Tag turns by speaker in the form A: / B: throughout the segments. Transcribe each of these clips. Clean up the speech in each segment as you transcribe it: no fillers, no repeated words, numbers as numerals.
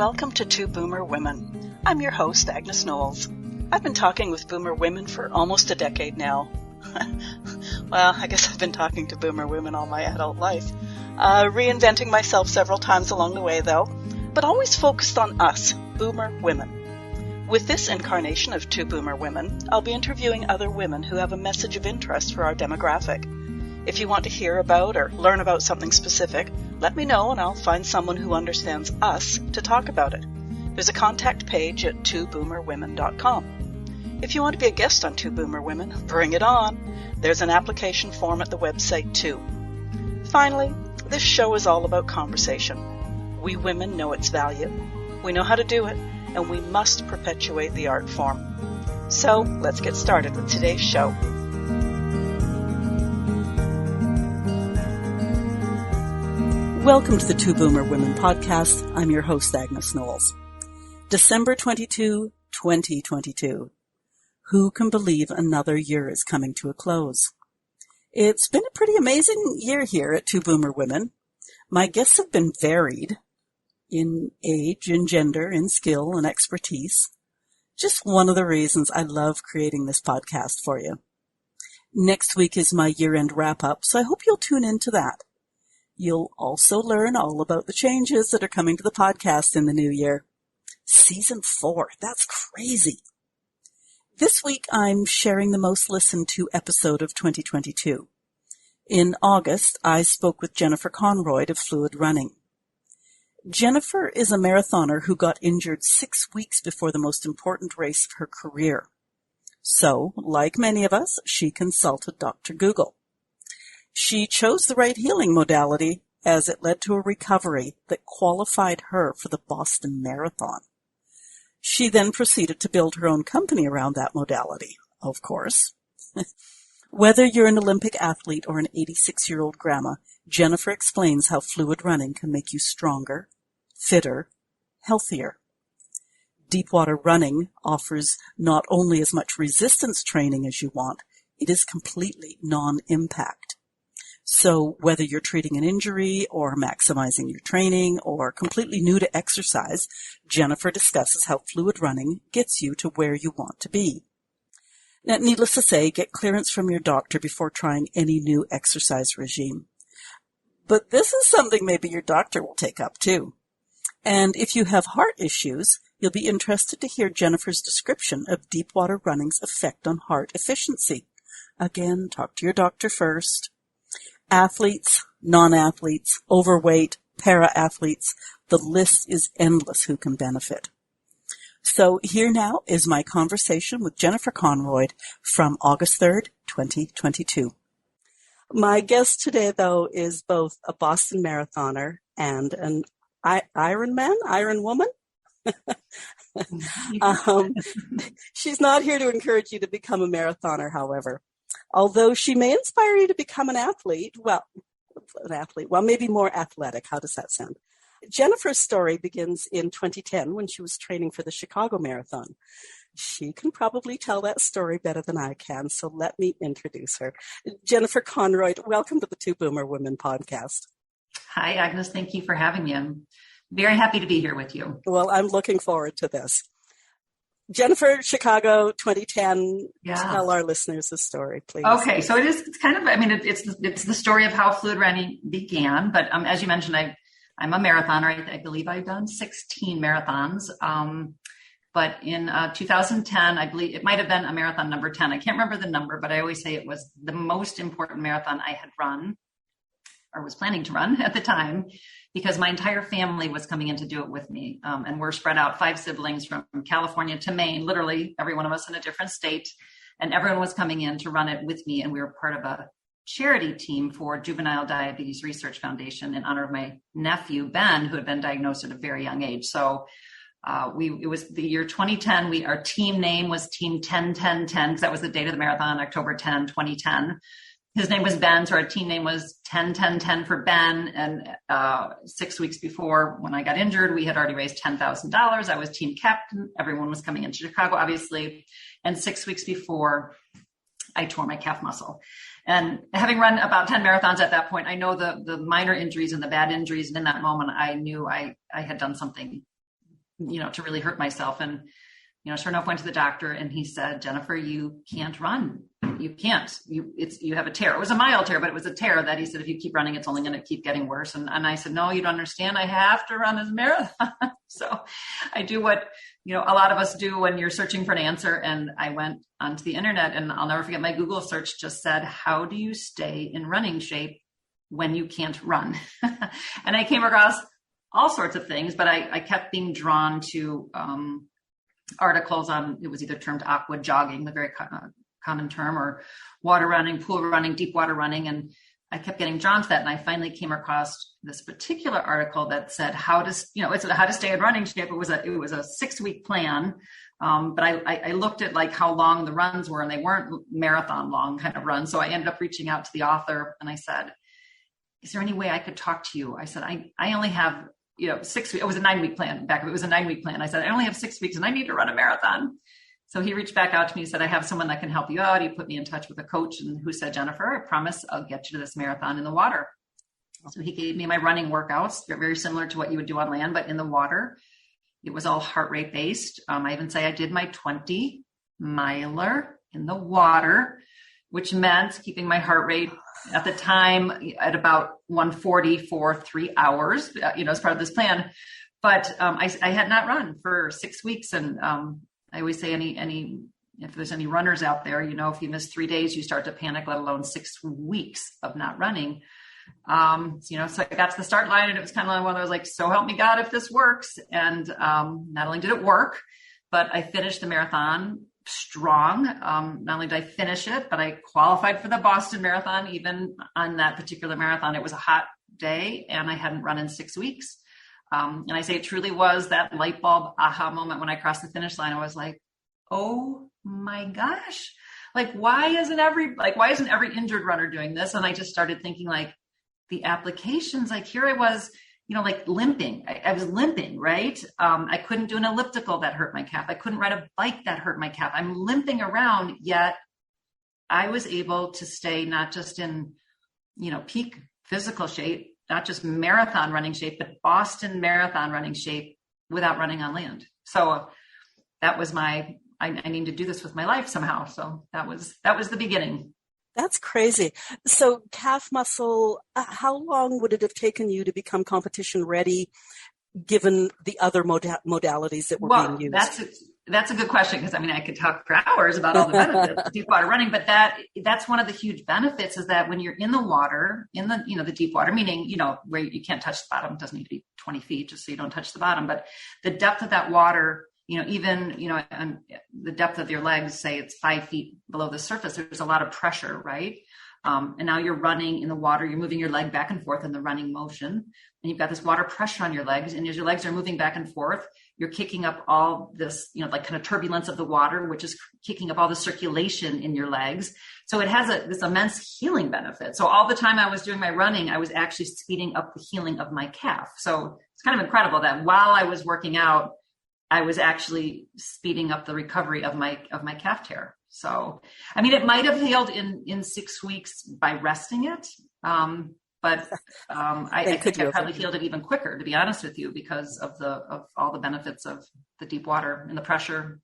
A: welcome to Two Boomer Women. I'm your host, Agnes Knowles. I've been talking with Boomer women for almost a decade now. Well, I guess I've been talking to Boomer women all my adult life. Reinventing myself several times along the way, though, but always focused on us, Boomer women. With this incarnation of Two Boomer Women, I'll be interviewing other women who have a message of interest for our demographic. If you want to hear about or learn about something specific, let me know and I'll find someone who understands us to talk about it. There's a contact page at twoboomerwomen.com. If you want to be a guest on Two Boomer Women, bring it on. There's an application form at the website too. Finally, this show is all about conversation. We women know its value. We know how to do it, and we must perpetuate the art form. So let's get started with today's show. Welcome to the Two Boomer Women podcast. I'm your host, Agnes Knowles. December 22, 2022. Who can believe another year is coming to a close? It's been a pretty amazing year here at Two Boomer Women. My guests have been varied in age, in gender, in skill, and expertise. Just one of the reasons I love creating this podcast for you. Next week is my year-end wrap-up, so I hope you'll tune into that. You'll also learn all about the changes that are coming to the podcast in the new year. Season 4, that's crazy. This week I'm sharing the most listened to episode of 2022. In August, I spoke with Jennifer Conroyd of Fluid Running. Jennifer is a marathoner who got injured 6 weeks before the most important race of her career. So, like many of us, she consulted Dr. Google. She chose the right healing modality as it led to a recovery that qualified her for the Boston Marathon. She then proceeded to build her own company around that modality, of course. Whether you're an Olympic athlete or an 86-year-old grandma, Jennifer explains how fluid running can make you stronger, fitter, healthier. Deepwater running offers not only as much resistance training as you want, it is completely non-impact. So whether you're treating an injury or maximizing your training or completely new to exercise, Jennifer discusses how fluid running gets you to where you want to be. Now, needless to say, get clearance from your doctor before trying any new exercise regime. But this is something maybe your doctor will take up too. And if you have heart issues, you'll be interested to hear Jennifer's description of deepwater running's effect on heart efficiency. Again, talk to your doctor first. Athletes, non-athletes, overweight, para-athletes, the list is endless who can benefit. So here now is my conversation with Jennifer Conroyd from August 3rd, 2022. My guest today, though, is both a Boston marathoner and an Iron woman. She's not here to encourage you to become a marathoner, however. Although she may inspire you to become an athlete, maybe more athletic. How does that sound? Jennifer's story begins in 2010 when she was training for the Chicago Marathon. She can probably tell that story better than I can, so let me introduce her. Jennifer Conroyd, welcome to the Two Boomer Women podcast.
B: Hi, Agnes. Thank you for having me. I'm very happy to be here with you.
A: Well, I'm looking forward to this. Jennifer, Chicago, 2010. Yeah. Tell our listeners the story, please.
B: Okay, so it's the story of how fluid running began. But as you mentioned, I'm a marathoner. I believe I've done 16 marathons. But in 2010, I believe it might have been a marathon number 10. I can't remember the number, but I always say it was the most important marathon I had run or was planning to run at the time, because my entire family was coming in to do it with me. And we're spread out 5 siblings from California to Maine, literally every one of us in a different state. And everyone was coming in to run it with me. And we were part of a charity team for Juvenile Diabetes Research Foundation in honor of my nephew, Ben, who had been diagnosed at a very young age. So it was the year 2010. Our team name was Team 10-10-10, because that was the date of the marathon, October 10, 2010. His name was Ben, so our team name was 10-10-10 for Ben. And 6 weeks before, when I got injured, we had already raised $10,000. I was team captain. Everyone was coming into Chicago, obviously. And 6 weeks before, I tore my calf muscle. And having run about 10 marathons at that point, I know the minor injuries and the bad injuries. And in that moment, I knew I had done something to really hurt myself. And, sure enough, went to the doctor and he said, Jennifer, you can't run. You can't, you have a tear. It was a mild tear, but it was a tear that he said, if you keep running, it's only going to keep getting worse. And I said, no, you don't understand. I have to run this marathon. So I do what, a lot of us do when you're searching for an answer. And I went onto the internet, and I'll never forget, my Google search just said, how do you stay in running shape when you can't run? And I came across all sorts of things, but I kept being drawn to articles on, it was either termed aqua jogging, the very common term, or water running, pool running, deep water running. And I kept getting drawn to that. And I finally came across this particular article that said how to stay in running shape. It was a 6-week plan. But I looked at like how long the runs were, and they weren't marathon long kind of runs. So I ended up reaching out to the author and I said, is there any way I could talk to you? I said, I only have, 6 weeks. It was a 9-week plan. It was a 9-week plan. I said, I only have 6 weeks and I need to run a marathon. So he reached back out to me and said, I have someone that can help you out. He put me in touch with a coach and who said, Jennifer, I promise I'll get you to this marathon in the water. So he gave me my running workouts. They're very similar to what you would do on land, but in the water. It was all heart rate based. I even say I did my 20 miler in the water, which meant keeping my heart rate at the time at about 140 for 3 hours, as part of this plan. But I had not run for 6 weeks. And I always say if there's any runners out there, if you miss 3 days, you start to panic, let alone 6 weeks of not running. So I got to the start line and it was kind of like one of those like, so help me God if this works. And not only did it work, but I finished the marathon strong. Not only did I finish it, but I qualified for the Boston Marathon. Even on that particular marathon, it was a hot day and I hadn't run in 6 weeks. And I say it truly was that light bulb aha moment when I crossed the finish line. I was like, oh my gosh, like, why isn't every injured runner doing this? And I just started thinking like the applications, like here I was, like limping. I was limping, right? I couldn't do an elliptical that hurt my calf. I couldn't ride a bike that hurt my calf. I'm limping around, yet I was able to stay not just in, peak physical shape, not just marathon running shape, but Boston Marathon running shape without running on land. So that was I need to do this with my life somehow. So that was the beginning.
A: That's crazy. So calf muscle, how long would it have taken you to become competition ready given the other modalities that were being used?
B: That's a good question, because I could talk for hours about all the benefits of deep water running, but that's one of the huge benefits is that when you're in the water, in the, the deep water, meaning, where you can't touch the bottom, it doesn't need to be 20 feet just so you don't touch the bottom, but the depth of that water, even, and the depth of your legs, say it's 5 feet below the surface, there's a lot of pressure, right? And now you're running in the water, you're moving your leg back and forth in the running motion, and you've got this water pressure on your legs. And as your legs are moving back and forth, you're kicking up all this, like kind of turbulence of the water, which is kicking up all the circulation in your legs. So it has this immense healing benefit. So all the time I was doing my running, I was actually speeding up the healing of my calf. So it's kind of incredible that while I was working out, I was actually speeding up the recovery of my calf tear. So, it might have healed in 6 weeks by resting it. But I think I probably healed it even quicker, to be honest with you, because of all the benefits of the deep water and the pressure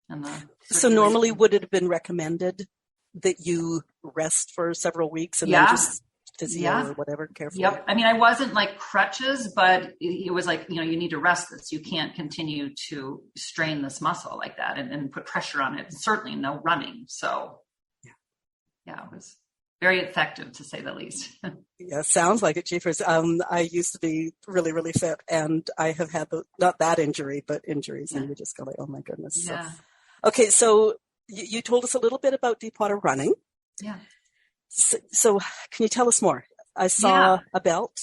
B: and the.
A: So normally, would it have been recommended that you rest for several weeks and then just physio or whatever carefully?
B: Yep. I wasn't like crutches, but it was like, you need to rest this. You can't continue to strain this muscle like that and put pressure on it. And certainly no running. So yeah, it was very effective, to say the least.
A: Yeah, sounds like it, Jeepers. I used to be really, really fit, and I have had not that injury, but injuries, and you just go like, oh my goodness.
B: Yeah.
A: So, okay, so you told us a little bit about deep water running.
B: Yeah.
A: So can you tell us more? I saw a belt.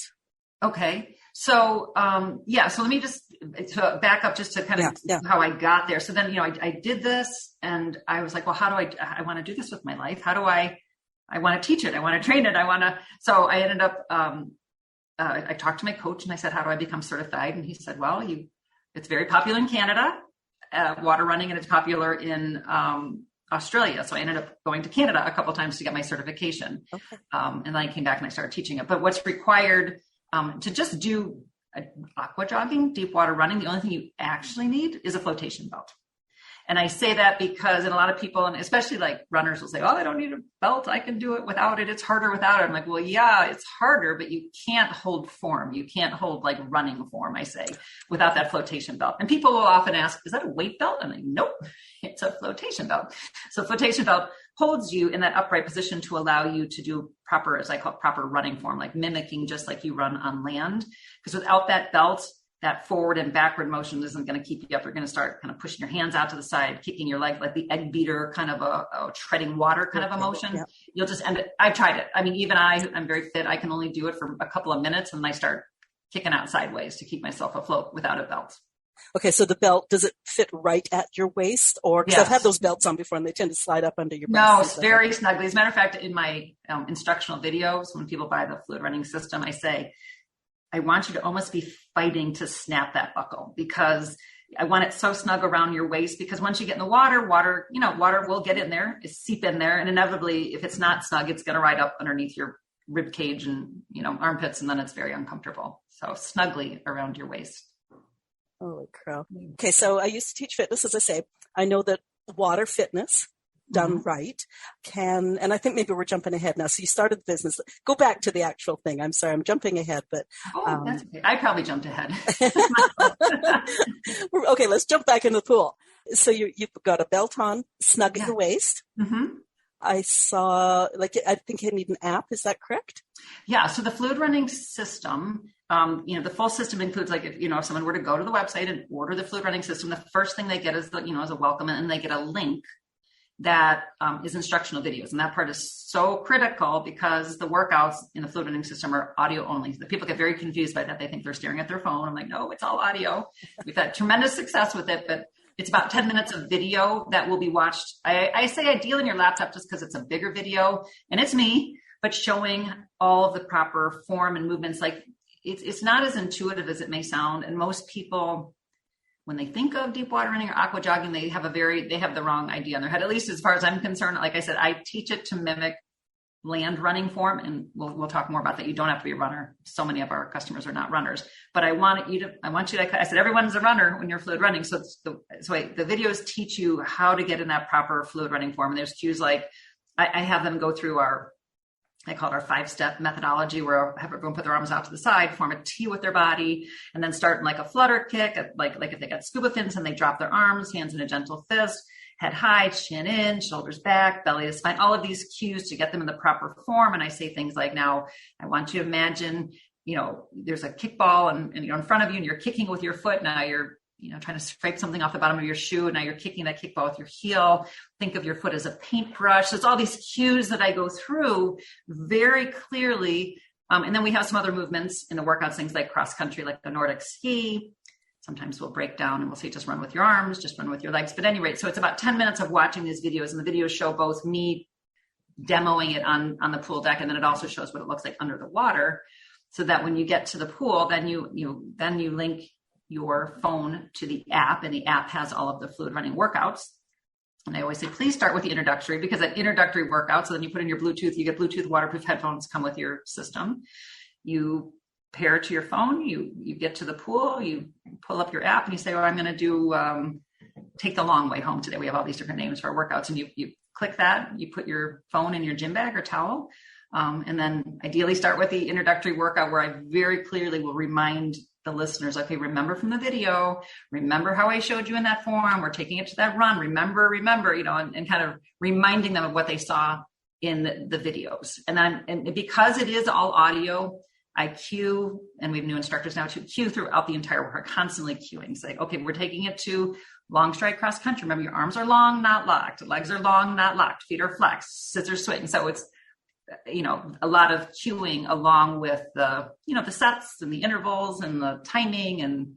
B: Okay. So, so let me just back up just to kind of how I got there. So then, I did this and I was like, well, how do I want to do this with my life? How do I want to teach it. I want to train it. So I ended up, I talked to my coach and I said, how do I become certified? And he said, well, it's very popular in Canada, water running, and it's popular in, Australia. So I ended up going to Canada a couple of times to get my certification. Okay. And then I came back and I started teaching it. But what's required to just do aqua jogging, deep water running, the only thing you actually need is a flotation belt. And I say that because, and a lot of people, and especially like runners will say, oh, I don't need a belt. I can do it without it. It's harder without it. I'm like, well, yeah, it's harder, but you can't hold form. You can't hold like running form, I say, without that flotation belt. And people will often ask, is that a weight belt? I'm like, nope, it's a flotation belt. So flotation belt holds you in that upright position to allow you to do proper, as I call it, proper running form, like mimicking just like you run on land. Because without that belt, that forward and backward motion isn't going to keep you up. You're going to start kind of pushing your hands out to the side, kicking your leg like the egg beater, kind of a treading water kind of a motion. Yeah. You'll just end it. I've tried it. I mean, even I'm very fit. I can only do it for a couple of minutes and then I start kicking out sideways to keep myself afloat without a belt.
A: Okay. So the belt, does it fit right at your waist? Or, because I've had those belts on before and they tend to slide up under your breast.
B: No, it's very snugly. As a matter of fact, in my instructional videos, when people buy the fluid running system, I say, I want you to almost be fighting to snap that buckle, because I want it so snug around your waist, because once you get in the water will get in there, seep in there. And inevitably, if it's not snug, it's going to ride up underneath your rib cage and, armpits. And then it's very uncomfortable. So snugly around your waist.
A: Holy crow. Okay. So I used to teach fitness, as I say. I know that water fitness done right can, and I think maybe we're jumping ahead now. So you started the business. Go back to the actual thing. I'm sorry, I'm jumping ahead, but.
B: That's okay. I probably jumped ahead.
A: Okay, let's jump back in the pool. So you've got a belt on, snug at your waist. Mm-hmm. I saw, I think you need an app. Is that correct?
B: Yeah. So the fluid running system, the full system includes if someone were to go to the website and order the fluid running system, the first thing they get is is a welcome, and they get a link that is instructional videos. And that part is so critical because the workouts in the fluid running system are audio only. The people get very confused by that. They think they're staring at their phone. I'm like, no, it's all audio. We've had tremendous success with it, but it's about 10 minutes of video that will be watched. I say ideal in your laptop just because it's a bigger video and it's me, but showing all of the proper form and movements. Like it's not as intuitive as it may sound. And most people, when they think of deep water running or aqua jogging, they have the wrong idea in their head. At least as far as I'm concerned, like I said, I teach it to mimic land running form, and we'll talk more about that. You don't have to be a runner. So many of our customers are not runners, but I want you to, I said, everyone's a runner when you're fluid running. So the videos teach you how to get in that proper fluid running form. And there's cues like, I have them go through I call it our 5-step methodology, where I'll have everyone put their arms out to the side, form a T with their body, and then start in like a flutter kick, like if they got scuba fins and they drop their arms, hands in a gentle fist, head high, chin in, shoulders back, belly to spine, all of these cues to get them in the proper form. And I say things like, now I want you to imagine, there's a kickball and in front of you and you're kicking with your foot. Now you're trying to scrape something off the bottom of your shoe. And now you're kicking that kickball with your heel. Think of your foot as a paintbrush. So it's all these cues that I go through very clearly. And then we have some other movements in the workouts, things like cross country, like the Nordic ski. Sometimes we'll break down and we'll say, just run with your arms, just run with your legs. But at any rate, so it's about 10 minutes of watching these videos, and the videos show both me demoing it on the pool deck. And then it also shows what it looks like under the water, so that when you get to the pool, then you link your phone to the app, and the app has all of the fluid running workouts. And I always say, please start with the introductory, because that introductory workout, so then you put in your Bluetooth, you get Bluetooth waterproof headphones come with your system. You pair to your phone, you get to the pool, you pull up your app and you say, well, I'm going to do, take the long way home today. We have all these different names for our workouts, and you click that, you put your phone in your gym bag or towel. And then ideally start with the introductory workout, where I very clearly will remind the listeners, okay, remember from the video, remember how I showed you in that form, we're taking it to that run, remember, and kind of reminding them of what they saw in the videos. And because it is all audio, I cue, and we have new instructors now to cue throughout the entire workout, constantly cueing. Say, okay, we're taking it to long stride cross country. Remember, your arms are long, not locked. Legs are long, not locked. Feet are flexed. Scissors swing. So it's, a lot of cueing along with the sets and the intervals and the timing and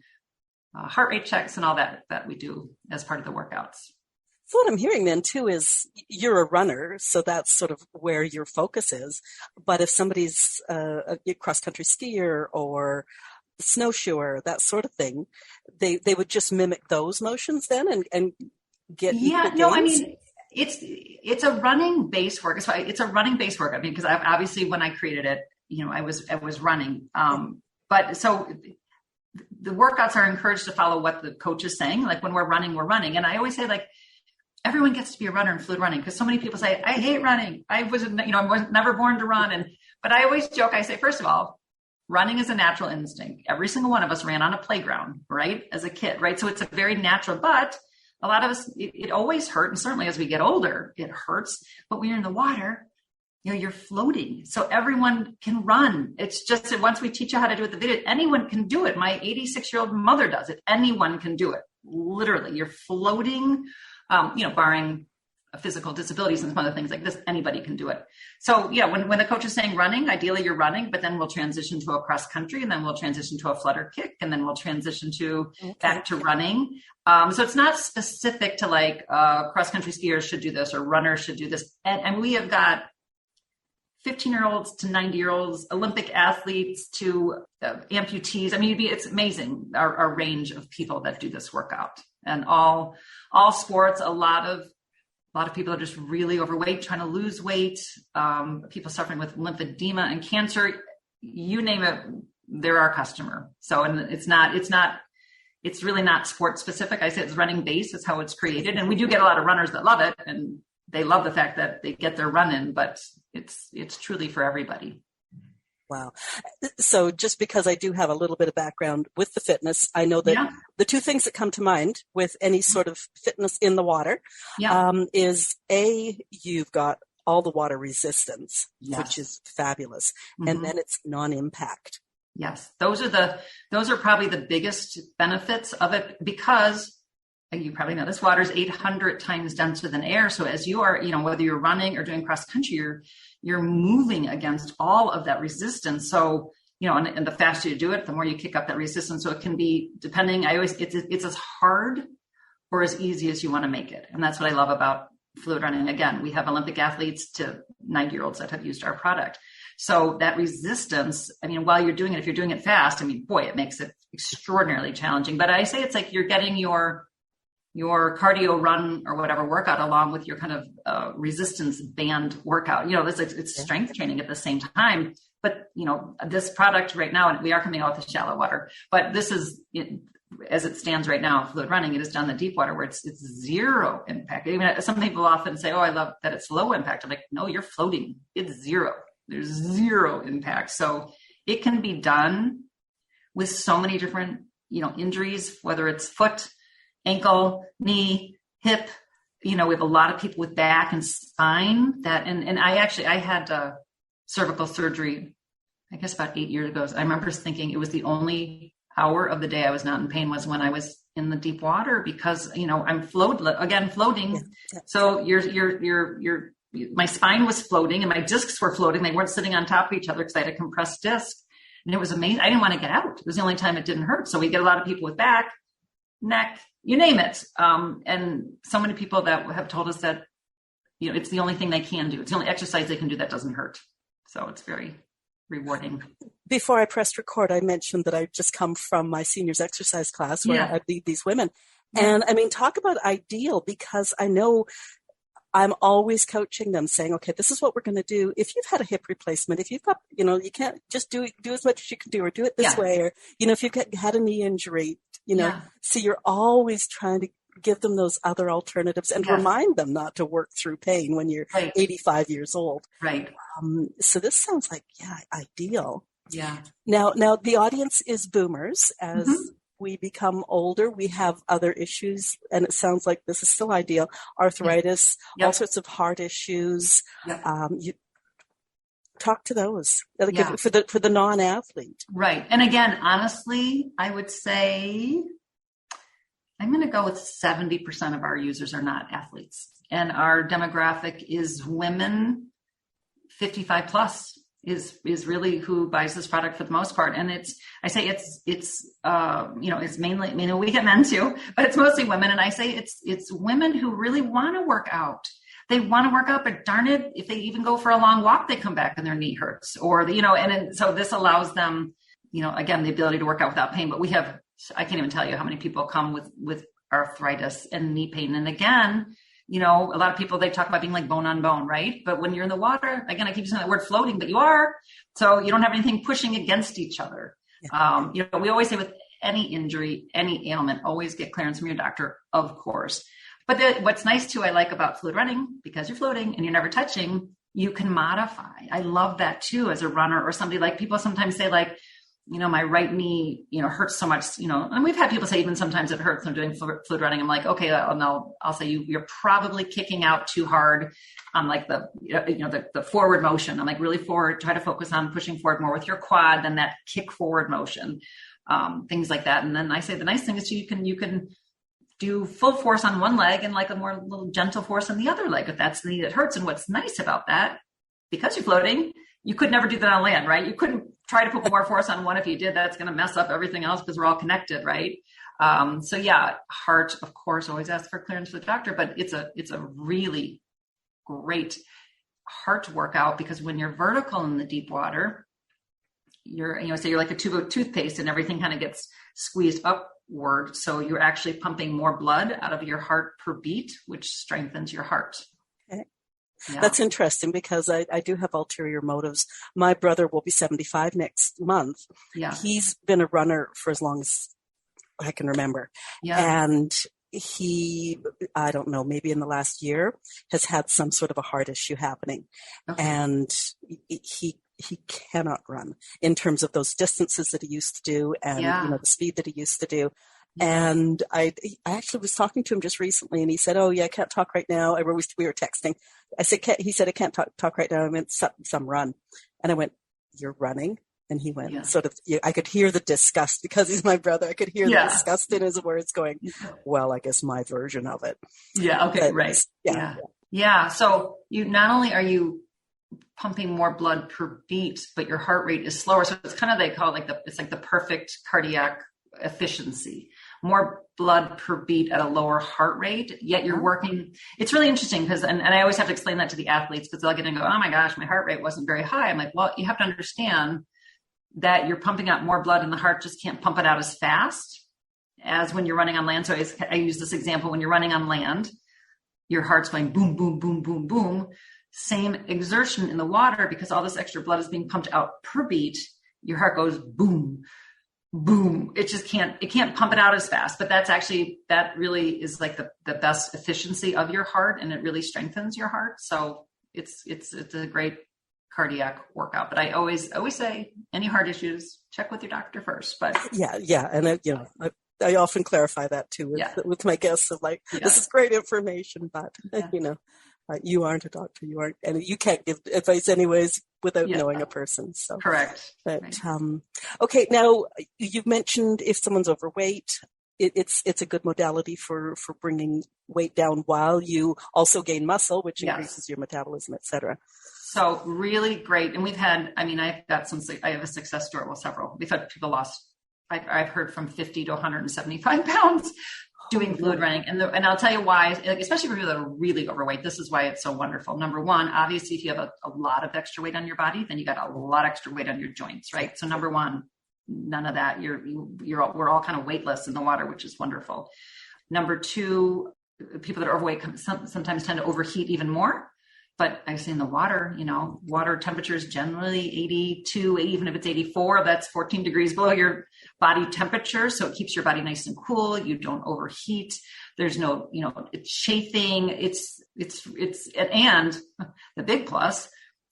B: heart rate checks and all that we do as part of the workouts.
A: So what I'm hearing then too is you're a runner, so that's sort of where your focus is. But if somebody's a cross-country skier or snowshoer, that sort of thing, they would just mimic those motions then and get equal gains?
B: I mean, it's a running base work. It's a running base work. I mean, because obviously when I created it, I was running. But so the workouts are encouraged to follow what the coach is saying. Like when we're running, we're running. And I always say, like, everyone gets to be a runner in fluid running, because so many people say, I hate running. I was never born to run. But I always joke, I say, first of all, running is a natural instinct. Every single one of us ran on a playground, right? As a kid, right? So it's a very natural, but a lot of us, it always hurt. And certainly as we get older, it hurts. But when you're in the water, you're floating. So everyone can run. It's just that once we teach you how to do it, the video, anyone can do it. My 86-year-old mother does it. Anyone can do it. Literally, you're floating, barring physical disabilities and some other things like this, anybody can do it. So yeah, when the coach is saying running, ideally you're running, but then we'll transition to a cross country, and then we'll transition to a flutter kick, and then we'll transition to back to running. So it's not specific to like cross country skiers should do this or runners should do this. And we have got 15-year-olds to 90-year-olds, Olympic athletes to amputees. I mean, it's amazing our range of people that do this workout, and all sports. A lot of people are just really overweight, trying to lose weight. People suffering with lymphedema and cancer, you name it, they're our customer. So, and it's really not sport specific. I say it's running based. It's how it's created. And we do get a lot of runners that love it, and they love the fact that they get their run in, but it's truly for everybody.
A: Wow. So just because I do have a little bit of background with the fitness, I know that the two things that come to mind with any sort of fitness in the water is you've got all the water resistance, which is fabulous. Mm-hmm. And then it's non-impact.
B: Yes. Those are probably the biggest benefits of it, because you probably know this water is 800 times denser than air. So as you are, whether you're running or doing cross country, you're moving against all of that resistance. So, and the faster you do it, the more you kick up that resistance. So it can be, depending, it's as hard or as easy as you want to make it. And that's what I love about fluid running. Again, we have Olympic athletes to 90-year-olds that have used our product. So that resistance, while you're doing it, if you're doing it fast, it makes it extraordinarily challenging. But I say it's like you're getting your cardio run or whatever workout along with your kind of resistance band workout. It's strength training at the same time. But, this product right now, and we are coming out with the shallow water, but this is, as it stands right now, fluid running, it is done the deep water where it's zero impact. Even some people often say, oh, I love that it's low impact. I'm like, no, you're floating. It's zero. There's zero impact. So it can be done with so many different, injuries, whether it's foot, ankle, knee, hip. We have a lot of people with back and spine and I had cervical surgery, I guess about 8 years ago. I remember thinking it was the only hour of the day I was not in pain was when I was in the deep water, because, I'm floating. Yeah. So my spine was floating and my discs were floating. They weren't sitting on top of each other because I had a compressed disc, and it was amazing. I didn't want to get out. It was the only time it didn't hurt. So we get a lot of people with back, neck, you name it. And so many people that have told us that, it's the only thing they can do. It's the only exercise they can do that doesn't hurt. So it's very rewarding.
A: Before I pressed record, I mentioned that I just come from my seniors exercise class where I lead these women. And talk about ideal, because I know I'm always coaching them, saying, okay, this is what we're going to do. If you've had a hip replacement, if you've got, you can't just do as much as you can do, or do it this way, or, if you've had a knee injury, so you're always trying to give them those other alternatives and remind them not to work through pain when you're 85 years old.
B: Right.
A: So this sounds like, ideal.
B: Yeah.
A: Now the audience is boomers. As we become older, we have other issues, and it sounds like this is still ideal. Arthritis, all sorts of heart issues. You talk to those for the non-athlete.
B: Right. And again, honestly, I would say I'm going to go with 70% of our users are not athletes, and our demographic is women 55 plus. Is really who buys this product for the most part. And it's mainly, we get men too, but it's mostly women. And I say it's women who really want to work out. They want to work out, but darn it, if they even go for a long walk, they come back and their knee hurts, so this allows them, again, the ability to work out without pain. But I can't even tell you how many people come with arthritis and knee pain. And again, a lot of people, they talk about being like bone on bone, right? But when you're in the water, again, I keep using that word floating, but you are, so you don't have anything pushing against each other. We always say with any injury, any ailment, always get clearance from your doctor, of course. But what's nice too, I like about fluid running, because you're floating and you're never touching, you can modify. I love that too, as a runner or somebody. Like, people sometimes say, like, my right knee, hurts so much, and we've had people say even sometimes it hurts when I'm doing fluid running. I'm like, okay, I'll say you're probably kicking out too hard on like the forward motion. I'm like, really forward, try to focus on pushing forward more with your quad than that kick forward motion, things like that. And then I say the nice thing is you can do full force on one leg and like a more little gentle force on the other leg if that's the knee that hurts. And what's nice about that, because you're floating, you could never do that on land, right? You couldn't try to put more force on one. If you did, that's going to mess up everything else because we're all connected, right? So yeah, heart, of course, always ask for clearance with the doctor, but it's a really great heart workout, because when you're vertical in the deep water, you're like a tube of toothpaste and everything kind of gets squeezed upward. So you're actually pumping more blood out of your heart per beat, which strengthens your heart.
A: Okay.
B: Yeah.
A: That's interesting, because I do have ulterior motives. My brother will be 75 next month.
B: Yeah.
A: He's been a runner for as long as I can remember.
B: Yeah.
A: And he, I don't know, maybe in the last year has had some sort of a heart issue happening. Okay. And he cannot run in terms of those distances that he used to do and, the speed that he used to do. And I actually was talking to him just recently, and he said, "Oh yeah, I can't talk right now." We were texting. I said, he said, "I can't talk right now. I meant some run." And I went, "You're running?" And he went sort of, I could hear the disgust, because he's my brother. I could hear the disgust in his words going, "Well, I guess my version of it."
B: Yeah. Okay. But, right. Yeah. So you, not only are you pumping more blood per beat, but your heart rate is slower. So it's kind of, they call it it's like the perfect cardiac efficiency. More blood per beat at a lower heart rate, yet you're working. It's really interesting because, and I always have to explain that to the athletes, because they'll get and go, "Oh my gosh, my heart rate wasn't very high." I'm like, well, you have to understand that you're pumping out more blood and the heart just can't pump it out as fast as when you're running on land. So I use this example: when you're running on land, your heart's going boom, boom, boom, boom, boom. Same exertion in the water, because all this extra blood is being pumped out per beat. Your heart goes boom, boom. It can't pump it out as fast, but that really is like the best efficiency of your heart, and it really strengthens your heart. So it's a great cardiac workout. But I always say, any heart issues, check with your doctor first. But
A: yeah. And I often clarify that too with my guests of like, this is great information, but you aren't a doctor, and you can't give advice anyways without knowing a person. So
B: correct.
A: But okay, now you've mentioned if someone's overweight, it's a good modality for bringing weight down while you also gain muscle, which increases your metabolism, etc.
B: So really great. And we've had, I have a success story. Well, several. We've had people lost. I've heard from 50 to 175 pounds doing fluid running. And I'll tell you why, especially for people that are really overweight, this is why it's so wonderful. Number one, obviously, if you have a lot of extra weight on your body, then you got a lot extra weight on your joints, right? So number one, none of that. We're all kind of weightless in the water, which is wonderful. Number two, people that are overweight sometimes tend to overheat even more. But I say in the water, water temperature is generally 82, even if it's 84, that's 14 degrees below your body temperature. So it keeps your body nice and cool. You don't overheat. There's no, it's chafing. And the big plus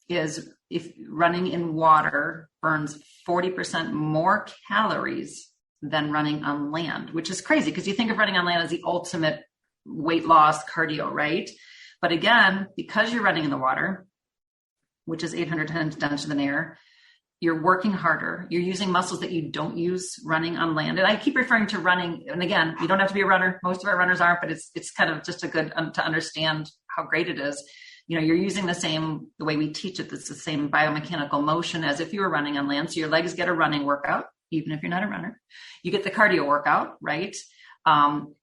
B: is if running in water burns 40% more calories than running on land, which is crazy because you think of running on land as the ultimate weight loss cardio, right? But again, because you're running in the water, which is 800 tons denser than air, you're working harder. You're using muscles that you don't use running on land. And I keep referring to running. And again, you don't have to be a runner. Most of our runners aren't, but it's kind of just a good to understand how great it is. You're using the way we teach it. It's the same biomechanical motion as if you were running on land. So your legs get a running workout, even if you're not a runner. You get the cardio workout, right?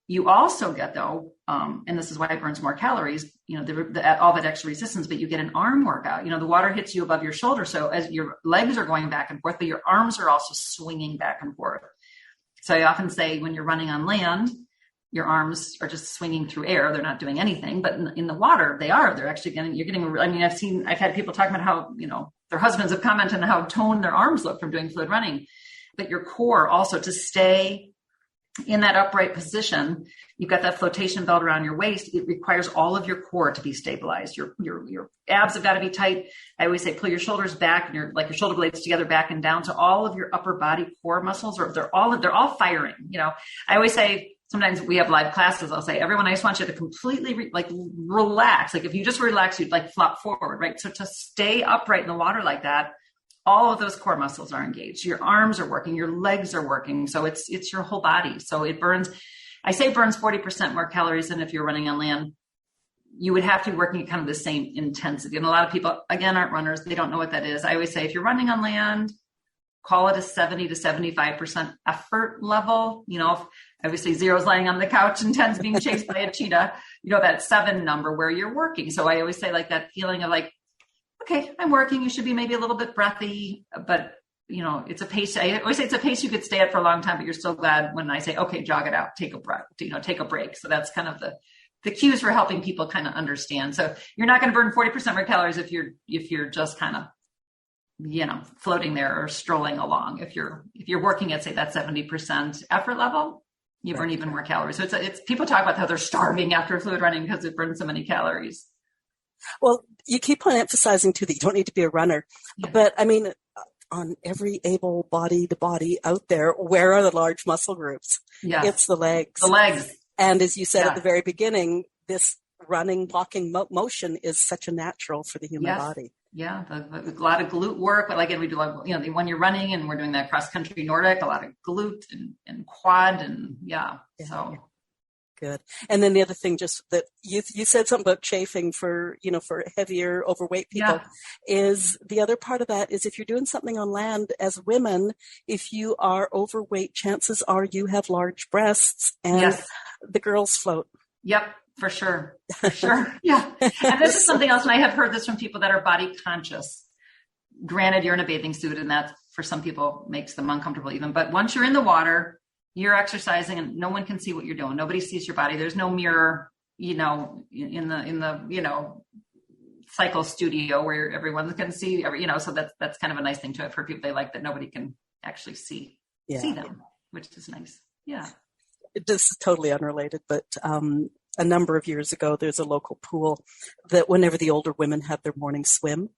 B: You also get though, and this is why it burns more calories, all that extra resistance, but you get an arm workout. The water hits you above your shoulder. So as your legs are going back and forth, but your arms are also swinging back and forth. So I often say when you're running on land, your arms are just swinging through air. They're not doing anything, but in the water, they're actually I've had people talking about how, their husbands have commented on how toned their arms look from doing fluid running. but your core also to stay in that upright position. You've got that flotation belt around your waist. It requires all of your core to be stabilized. Your abs have got to be tight. I always say, pull your shoulders back and your shoulder blades together, back and down. So all of your upper body core muscles they're all firing. I always say, sometimes we have live classes. I'll say, everyone, I just want you to completely relax. Like if you just relax, you'd flop forward, right? So to stay upright in the water like that, all of those core muscles are engaged. Your arms are working, your legs are working. So it's your whole body. So it burns 40% more calories than if you're running on land. You would have to be working at kind of the same intensity. And a lot of people, again, aren't runners. They don't know what that is. I always say, if you're running on land, call it a 70 to 75% effort level. Obviously 0 is lying on the couch and 10's being chased by a cheetah, that 7 number where you're working. So I always say that feeling of okay, I'm working. You should be maybe a little bit breathy, but it's a pace. I always say it's a pace you could stay at for a long time, but you're still glad when I say, okay, jog it out, take a breath, take a break. So that's kind of the cues for helping people kind of understand. So you're not going to burn 40% more calories if you're just kind of, floating there or strolling along. If you're working at, say, that 70% effort level, you burn even more calories. So it's people talk about how they're starving after fluid running because it burns so many calories.
A: Well, you keep on emphasizing too that you don't need to be a runner, but I mean, on every able-bodied body out there, where are the large muscle groups?
B: Yeah.
A: It's the legs.
B: The legs.
A: And as you said at the very beginning, this running, walking motion is such a natural for the human body.
B: Yeah, a lot of glute work, but again, we do when you're running and we're doing that cross-country Nordic, a lot of glute and quad and so.
A: Good. And then the other thing, just that you said something about chafing for heavier, overweight people, is the other part of that is if you're doing something on land as women, if you are overweight, chances are you have large breasts and the girls float.
B: Yep. For sure. Yeah. And this is something else. And I have heard this from people that are body conscious. Granted, you're in a bathing suit and that for some people makes them uncomfortable even. But once you're in the water, you're exercising and no one can see what you're doing. Nobody sees your body. There's no mirror, in the cycle studio where everyone can see, so that's kind of a nice thing to it for people. They like that nobody can actually see them, which is nice. Yeah.
A: This is totally unrelated, but, a number of years ago, there's a local pool that whenever the older women had their morning swim,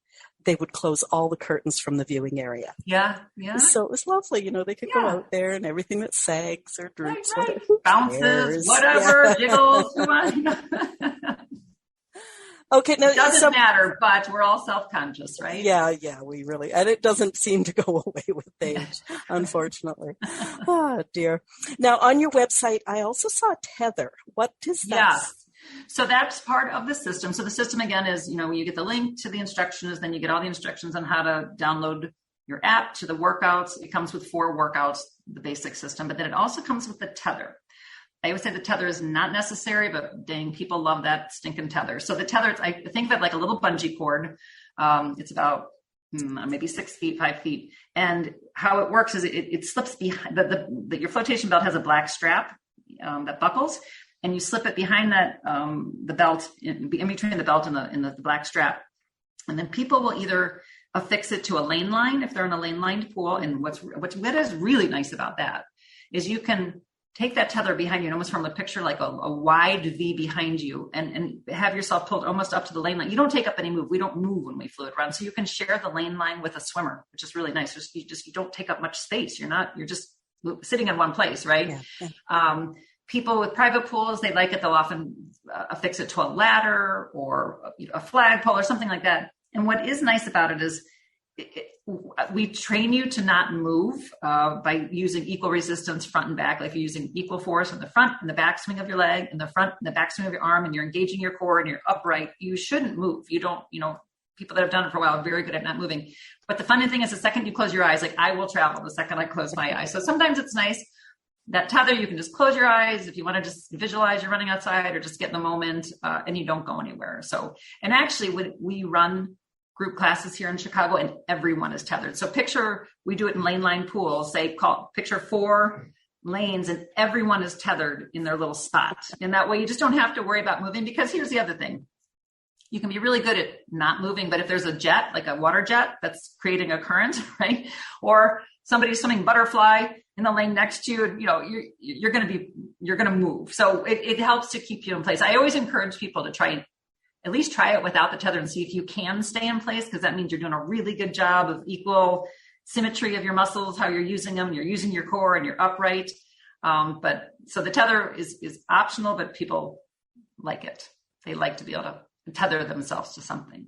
A: they would close all the curtains from the viewing area.
B: Yeah.
A: So it was lovely. They could go out there and everything that sags or droops.
B: Right. Bounces, whatever, jiggles. Come on.
A: Okay. Now,
B: it doesn't matter, but we're all self-conscious, right?
A: Yeah, we really, and it doesn't seem to go away with age, unfortunately. Oh, dear. Now, on your website, I also saw tether. What is that?
B: Yes. So that's part of the system. So the system, again, is, you get the link to the instructions, then you get all the instructions on how to download your app to the workouts. It comes with 4 workouts, the basic system, but then it also comes with the tether. I always say the tether is not necessary, but dang, people love that stinking tether. So the tether, I think of it like a little bungee cord. It's about maybe 6 feet, 5 feet. And how it works is it slips behind your flotation belt has a black strap that buckles, and you slip it behind that the belt in between the belt and the black strap. And then people will either affix it to a lane line if they're in a lane lined pool. And what is really nice about that is you can take that tether behind you and almost form a picture like a wide V behind you and have yourself pulled almost up to the lane line. You don't take up any move. We don't move when we fluid run. So you can share the lane line with a swimmer, which is really nice. You don't take up much space. You're just sitting in one place, right? Yeah. People with private pools, they like it. They'll often affix it to a ladder or a flagpole or something like that. And what is nice about it is we train you to not move by using equal resistance front and back. Like if you're using equal force in the front and the back swing of your leg and the front and the back swing of your arm and you're engaging your core and you're upright, you shouldn't move. You don't, people that have done it for a while are very good at not moving. But the funny thing is the second you close your eyes, like I will travel the second I close my eyes. So sometimes it's nice that tether, you can just close your eyes if you want to just visualize you're running outside or just get in the moment and you don't go anywhere. So, and actually when we run group classes here in Chicago and everyone is tethered. So picture, we do it in lane line pools, picture 4 lanes and everyone is tethered in their little spot. And that way you just don't have to worry about moving, because here's the other thing. you can be really good at not moving, but if there's a jet, like a water jet that's creating a current, right? Or somebody's swimming butterfly in the lane next to you, you're going to move. So it helps to keep you in place. I always encourage people to at least try it without the tether and see if you can stay in place, because that means you're doing a really good job of equal symmetry of your muscles, how you're using them. You're using your core and you're upright. But so the tether is optional, but people like it. They like to be able to tether themselves to something.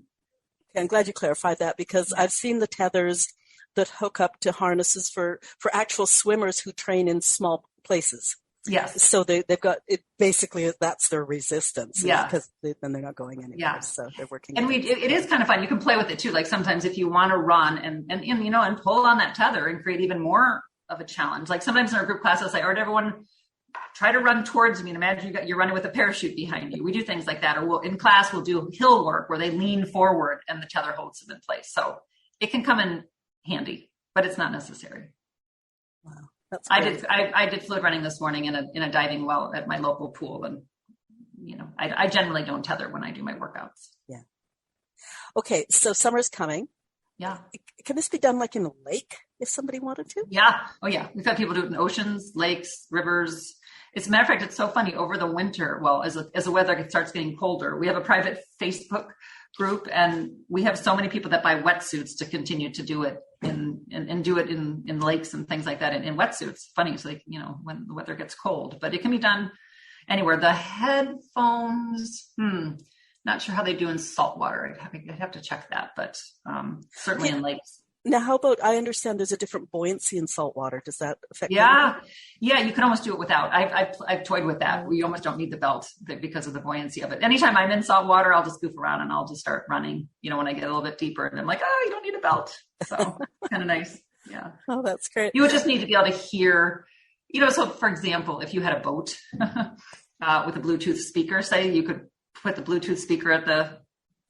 A: Okay, I'm glad you clarified that, because I've seen the tethers that hook up to harnesses for actual swimmers who train in small places.
B: Yes.
A: So they've got it. Basically, that's their resistance.
B: Yeah.
A: Because then they're not going anywhere. Yeah. So they're working.
B: And it is kind of fun. You can play with it too. Like sometimes if you want to run and pull on that tether and create even more of a challenge. Like sometimes in our group class, I'll say, all right, everyone, try to run towards me. And imagine you're running with a parachute behind you. We do things like that. Or in class, we'll do hill work where they lean forward and the tether holds them in place. So it can come in handy, but it's not necessary.
A: Wow.
B: I did fluid running this morning in a diving well at my local pool. And, I generally don't tether when I do my workouts.
A: Yeah. Okay. So summer's coming.
B: Yeah.
A: Can this be done like in a lake if somebody wanted to?
B: Yeah. Oh yeah. We've had people do it in oceans, lakes, rivers. As a matter of fact, it's so funny over the winter. Well, as the weather starts getting colder, we have a private Facebook group and we have so many people that buy wetsuits to continue to do it and do it in lakes and things like that in wetsuits. Funny. It's like, when the weather gets cold, but it can be done anywhere. The headphones, not sure how they do in salt water. I'd have to check that, but certainly in lakes.
A: Now, how about, I understand there's a different buoyancy in salt water. Does that affect you?
B: Yeah, you can almost do it without. I've toyed with that. We almost don't need the belt because of the buoyancy of it. Anytime I'm in salt water, I'll just goof around and I'll just start running, when I get a little bit deeper. And I'm like, you don't need a belt. So kind of nice. Yeah.
A: Oh, that's great.
B: You would just need to be able to hear, so for example, if you had a boat with a Bluetooth speaker, say you could put the Bluetooth speaker at the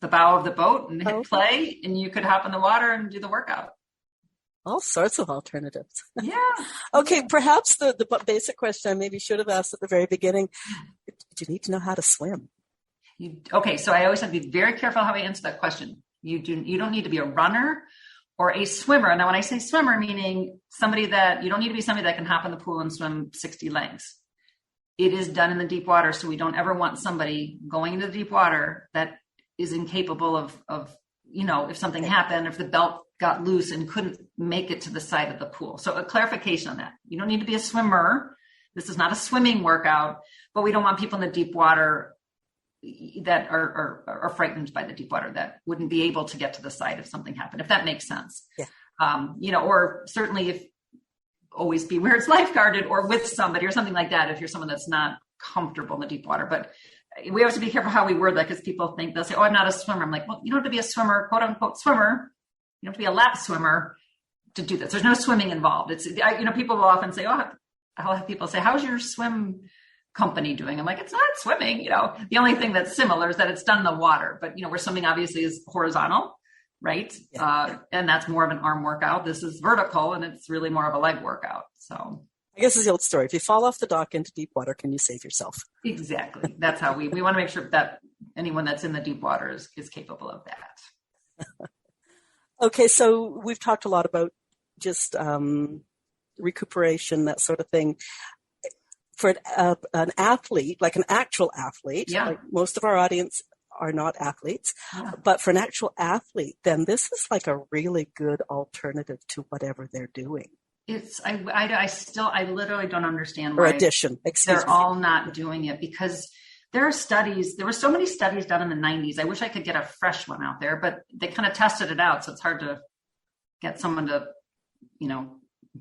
B: bow of the boat and hit play, and you could hop in the water and do the workout.
A: All sorts of alternatives.
B: Yeah.
A: Okay, perhaps the basic question I maybe should have asked at the very beginning, do you need to know how to swim?
B: So I always have to be very careful how I answer that question. You don't need to be a runner or a swimmer. Now, when I say swimmer, meaning you don't need to be somebody that can hop in the pool and swim 60 lengths. It is done in the deep water, so we don't ever want somebody going into the deep water that is incapable of if something happened, if the belt got loose and couldn't make it to the side of the pool. So a clarification on that. You don't need to be a swimmer. This is not a swimming workout, but we don't want people in the deep water that are frightened by the deep water that wouldn't be able to get to the side if something happened, if that makes sense. Yeah. Or certainly if always be where it's lifeguarded or with somebody or something like that if you're someone that's not comfortable in the deep water. But we have to be careful how we word that because people think they'll say, I'm not a swimmer. I'm like, well, you don't have to be a swimmer, quote unquote swimmer. You don't have to be a lap swimmer to do this. There's no swimming involved. People will often say, I'll have people say, how's your swim company doing? I'm like, it's not swimming. The only thing that's similar is that it's done in the water, but where swimming obviously is horizontal, right? Yeah. And that's more of an arm workout. This is vertical and it's really more of a leg workout. So
A: I guess it's the old story. If you fall off the dock into deep water, can you save yourself?
B: Exactly. That's how we want to make sure that anyone that's in the deep water is capable of that.
A: Okay. So we've talked a lot about just recuperation, that sort of thing. For an athlete, like an actual athlete, like most of our audience are not athletes, but for an actual athlete, then this is like a really good alternative to whatever they're doing. I literally don't understand why they're all not doing it, because there were so many studies done in the 90s. I wish I could get a fresh one out there, but they kind of tested it out. So it's hard to get someone to,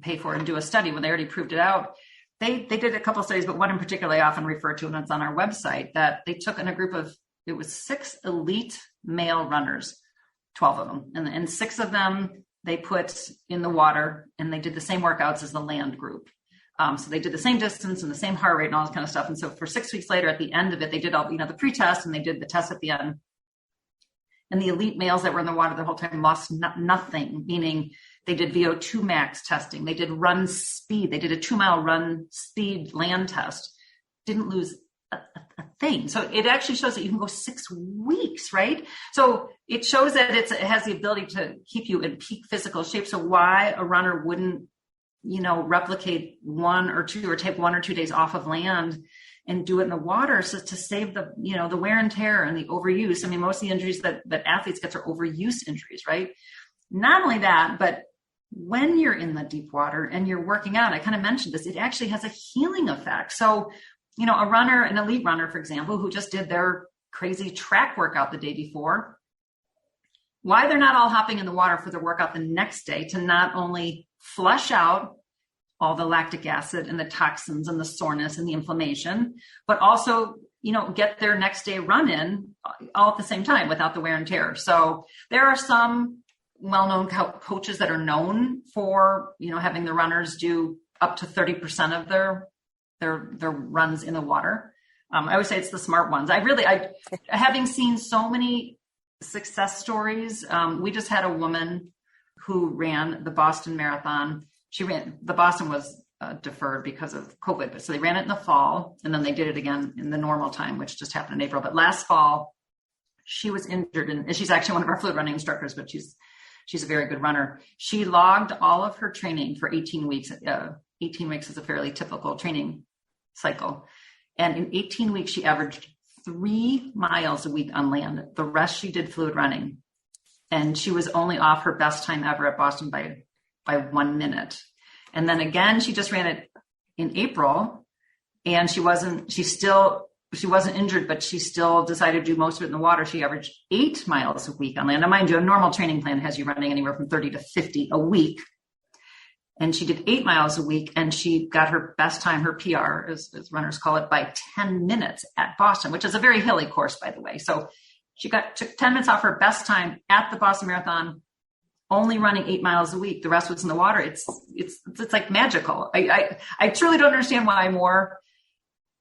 A: pay for it and do a study when they already proved it out. They did a couple of studies, but one in particular I often refer to, and it's on our website, that they took in a group of, it was 6 elite male runners, 12 of them. And 6 of them they put in the water, and they did the same workouts as the land group. So they did the same distance and the same heart rate and all this kind of stuff. And so for 6 weeks later, at the end of it, they did all, the pre-test, and they did the test at the end. And the elite males that were in the water the whole time lost nothing, meaning they did VO2 max testing. They did run speed. They did a 2-mile run speed land test. Didn't lose
B: a thing. So it actually shows that you can go 6 weeks, right? So it shows that it has the ability to keep you in peak physical shape. So why a runner wouldn't, replicate 1 or 2 or take 1 or 2 days off of land and do it in the water, so to save the, the wear and tear and the overuse. I mean, most of the injuries that athletes get are overuse injuries, right? Not only that, but when you're in the deep water and you're working out, I kind of mentioned this, it actually has a healing effect. So, a runner, an elite runner, for example, who just did their crazy track workout the day before, why they're not all hopping in the water for their workout the next day to not only flush out all the lactic acid and the toxins and the soreness and the inflammation, but also, get their next day run in all at the same time without the wear and tear. So there are some well-known coaches that are known for, having the runners do up to 30% of their runs in the water. I would say it's the smart ones. Having seen so many success stories. We just had a woman who ran the Boston Marathon. The Boston was deferred because of COVID, but so they ran it in the fall, and then they did it again in the normal time, which just happened in April. But last fall, she was injured, and she's actually one of our fluid running instructors, but she's a very good runner. She logged all of her training for 18 weeks. 18 weeks is a fairly typical training cycle. And in 18 weeks, she averaged 3 miles a week on land. The rest she did fluid running. And she was only off her best time ever at Boston by 1 minute. And then again, she just ran it in April, and she wasn't injured, but she still decided to do most of it in the water. She averaged 8 miles a week on land. Now, mind you, a normal training plan has you running anywhere from 30 to 50 a week. And she did 8 miles a week, and she got her best time, her PR, as runners call it, by 10 minutes at Boston, which is a very hilly course, by the way. So she took 10 minutes off her best time at the Boston Marathon, only running 8 miles a week. The rest was in the water. It's like magical. I truly don't understand why more,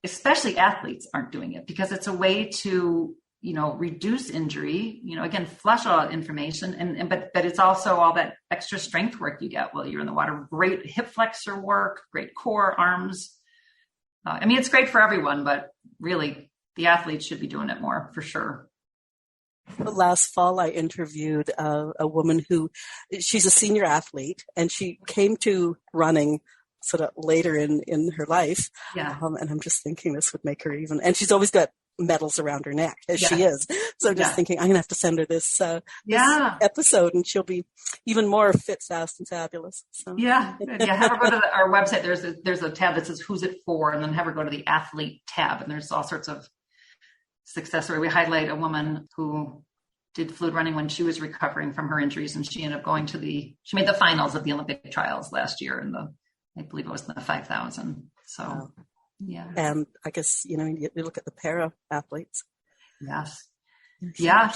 B: especially athletes, aren't doing it, because it's a way to, reduce injury, again, flush all that information. But it's also all that extra strength work you get while you're in the water. Great hip flexor work, great core, arms. It's great for everyone, but really the athletes should be doing it more for sure.
A: Last fall, I interviewed a woman she's a senior athlete, and she came to running sort of later in her life.
B: Yeah.
A: And I'm just thinking this would make her and she's always got medals around her neck, as she is. So I'm just thinking I'm going to have to send her this episode, and she'll be even more fit, fast, and fabulous. So.
B: Yeah. Have her go to our website. There's a tab that says "Who's it for?" and then have her go to the athlete tab, and there's all sorts of success story. We highlight a woman who did fluid running when she was recovering from her injuries, and she ended up going she made the finals of the Olympic trials last year I believe it was in the 5,000. So, yeah. And
A: I guess, you look at the para athletes.
B: Yes. Yeah.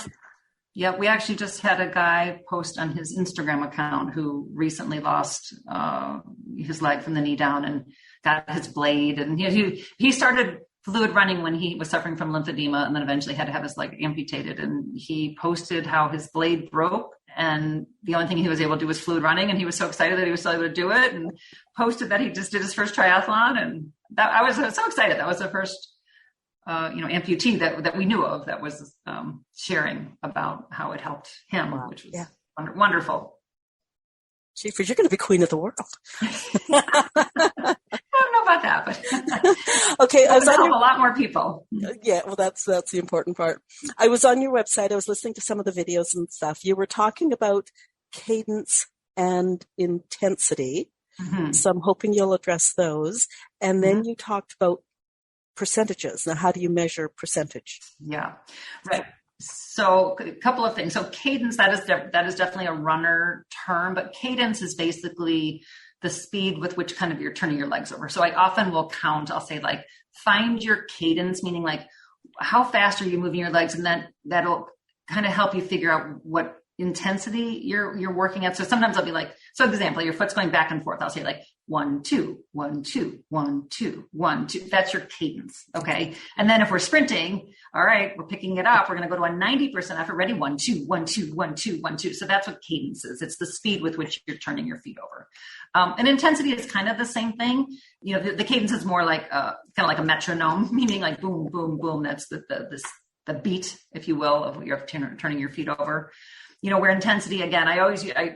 B: Yeah. We actually just had a guy post on his Instagram account who recently lost his leg from the knee down and got his blade. And he started fluid running when he was suffering from lymphedema, and then eventually had to have his leg amputated. And he posted how his blade broke, and the only thing he was able to do was fluid running. And he was so excited that he was still able to do it, and posted that he just did his first triathlon. And I was so excited. That was the first, amputee that we knew of that was sharing about how it helped him, which was wonderful.
A: Jeepers, you're going to be queen of the world.
B: I don't know about that, but
A: okay, I was
B: help a lot more people.
A: Yeah, well, that's the important part. I was on your website. I was listening to some of the videos and stuff. You were talking about cadence and intensity. Mm-hmm. So I'm hoping you'll address those. And then you talked about percentages. Now, how do you measure percentage?
B: Yeah, right. So a couple of things. So cadence, that is definitely a runner term, but cadence is basically the speed with which kind of you're turning your legs over. So I often will count, I'll say like, find your cadence, meaning like how fast are you moving your legs? And then that'll kind of help you figure out what intensity you're working at. So sometimes I'll be like, so example, your foot's going back and forth. I'll say like 1, 2, 1, 2, 1, 2, 1, 2. That's your cadence. Okay. And then if we're sprinting, all right, we're picking it up. We're going to go to a 90% effort. Ready? 1, 2, 1, 2, 1, 2, 1, 2. So that's what cadence is. It's the speed with which you're turning your feet over. And intensity is kind of the same thing. You know, the cadence is more like kind of like a metronome, meaning like boom, boom, boom. That's the beat, if you will, of what you're turning your feet over. You know, where intensity, again,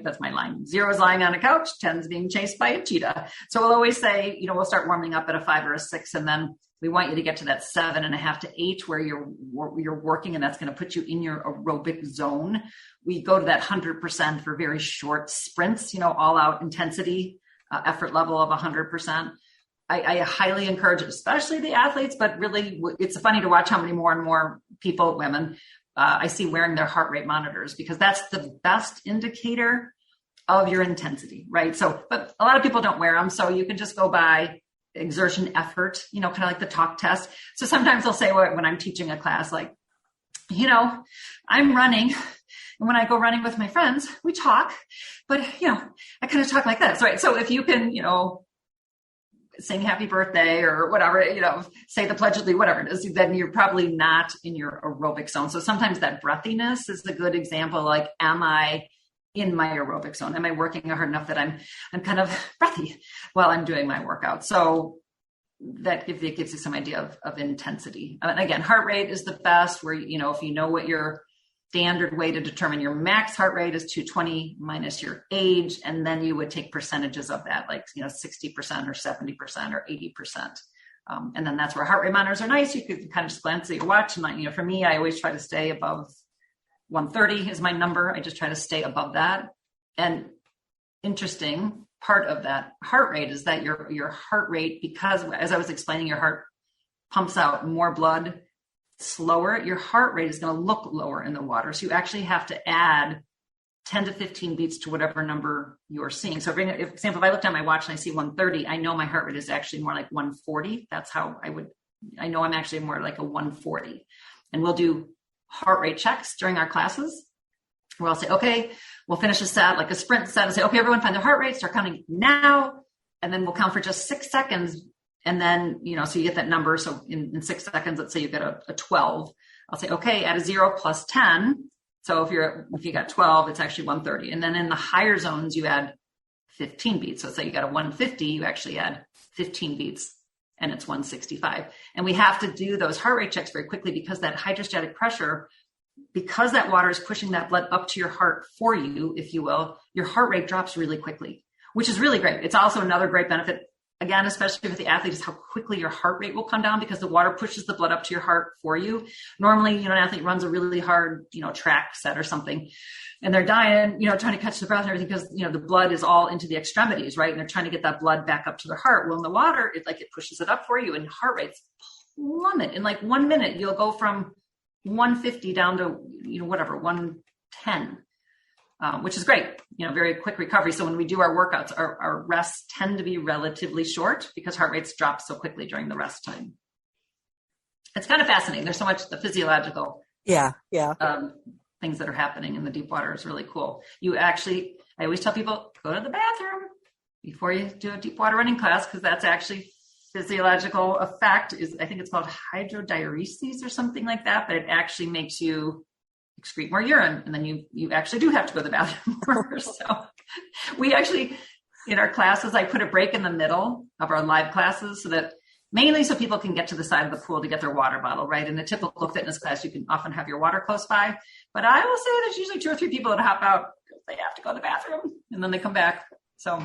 B: that's my line. 0 is lying on a couch, 10 is being chased by a cheetah. So we'll always say, you know, we'll start warming up at a 5 or a 6, and then we want you to get to that 7.5 to 8 where you're working, and that's going to put you in your aerobic zone. We go to that 100% for very short sprints, you know, all out intensity, effort level of 100%. I highly encourage it, especially the athletes, but really it's funny to watch how many more and more people, women, I see wearing their heart rate monitors, because that's the best indicator of your intensity, right? So, but a lot of people don't wear them. So you can just go by exertion effort, you know, kind of like the talk test. So sometimes they'll say when I'm teaching a class, like, you know, I'm running, and when I go running with my friends, we talk, but you know, I kind of talk like this, right? So if you can, you know, sing happy birthday or whatever, you know, say the pledge of allegiance, whatever it is, then you're probably not in your aerobic zone. So sometimes that breathiness is a good example. Like, am I in my aerobic zone? Am I working hard enough that I'm kind of breathy while I'm doing my workout? So that gives you some idea of intensity. And again, heart rate is the best, where, you know, if you know what your standard way to determine your max heart rate is 220 minus your age. And then you would take percentages of that, like, you know, 60% or 70% or 80%. And then that's where heart rate monitors are nice. You could kind of just glance at your watch. And, you know, for me, I always try to stay above 130 is my number. I just try to stay above that. And interesting part of that heart rate is that your heart rate, because as I was explaining, your heart pumps out more blood slower, your heart rate is going to look lower in the water. So you actually have to add 10 to 15 beats to whatever number you're seeing. So for example, if I look down my watch and I see 130, I know my heart rate is actually more like 140. That's how I know I'm actually more like a 140. And we'll do heart rate checks during our classes, where I'll say, okay, we'll finish a set, like a sprint set, and say, okay, everyone find their heart rate, start counting now. And then we'll count for just 6 seconds. And then, you know, so you get that number. So in 6 seconds, let's say you get a 12. I'll say, okay, add a 0 plus 10. So if you got 12, it's actually 130. And then in the higher zones, you add 15 beats. So say you got a 150, you actually add 15 beats, and it's 165. And we have to do those heart rate checks very quickly, because that hydrostatic pressure, because that water is pushing that blood up to your heart for you, if you will, your heart rate drops really quickly, which is really great. It's also another great benefit, again, especially with the athlete, is how quickly your heart rate will come down, because the water pushes the blood up to your heart for you. Normally, you know, an athlete runs a really hard, you know, track set or something, and they're dying, you know, trying to catch the breath and everything, because, you know, the blood is all into the extremities, right? And they're trying to get that blood back up to their heart. Well, in the water, it pushes it up for you, and heart rates plummet. In like 1 minute, you'll go from 150 down to, you know, whatever, 110. Which is great, you know, very quick recovery. So when we do our workouts, our rests tend to be relatively short, because heart rates drop so quickly during the rest time. It's kind of fascinating. There's so much the physiological things that are happening in the deep water is really cool. I always tell people, go to the bathroom before you do a deep water running class, because that's actually physiological effect I think it's called hydrodiuresis or something like that, but it actually makes you excrete more urine, and then you actually do have to go to the bathroom more. So we actually, in our classes, I put a break in the middle of our live classes, so that mainly so people can get to the side of the pool to get their water bottle, right? In a typical fitness class, you can often have your water close by, but I will say there's usually 2 or 3 people that hop out because they have to go to the bathroom, and then they come back. So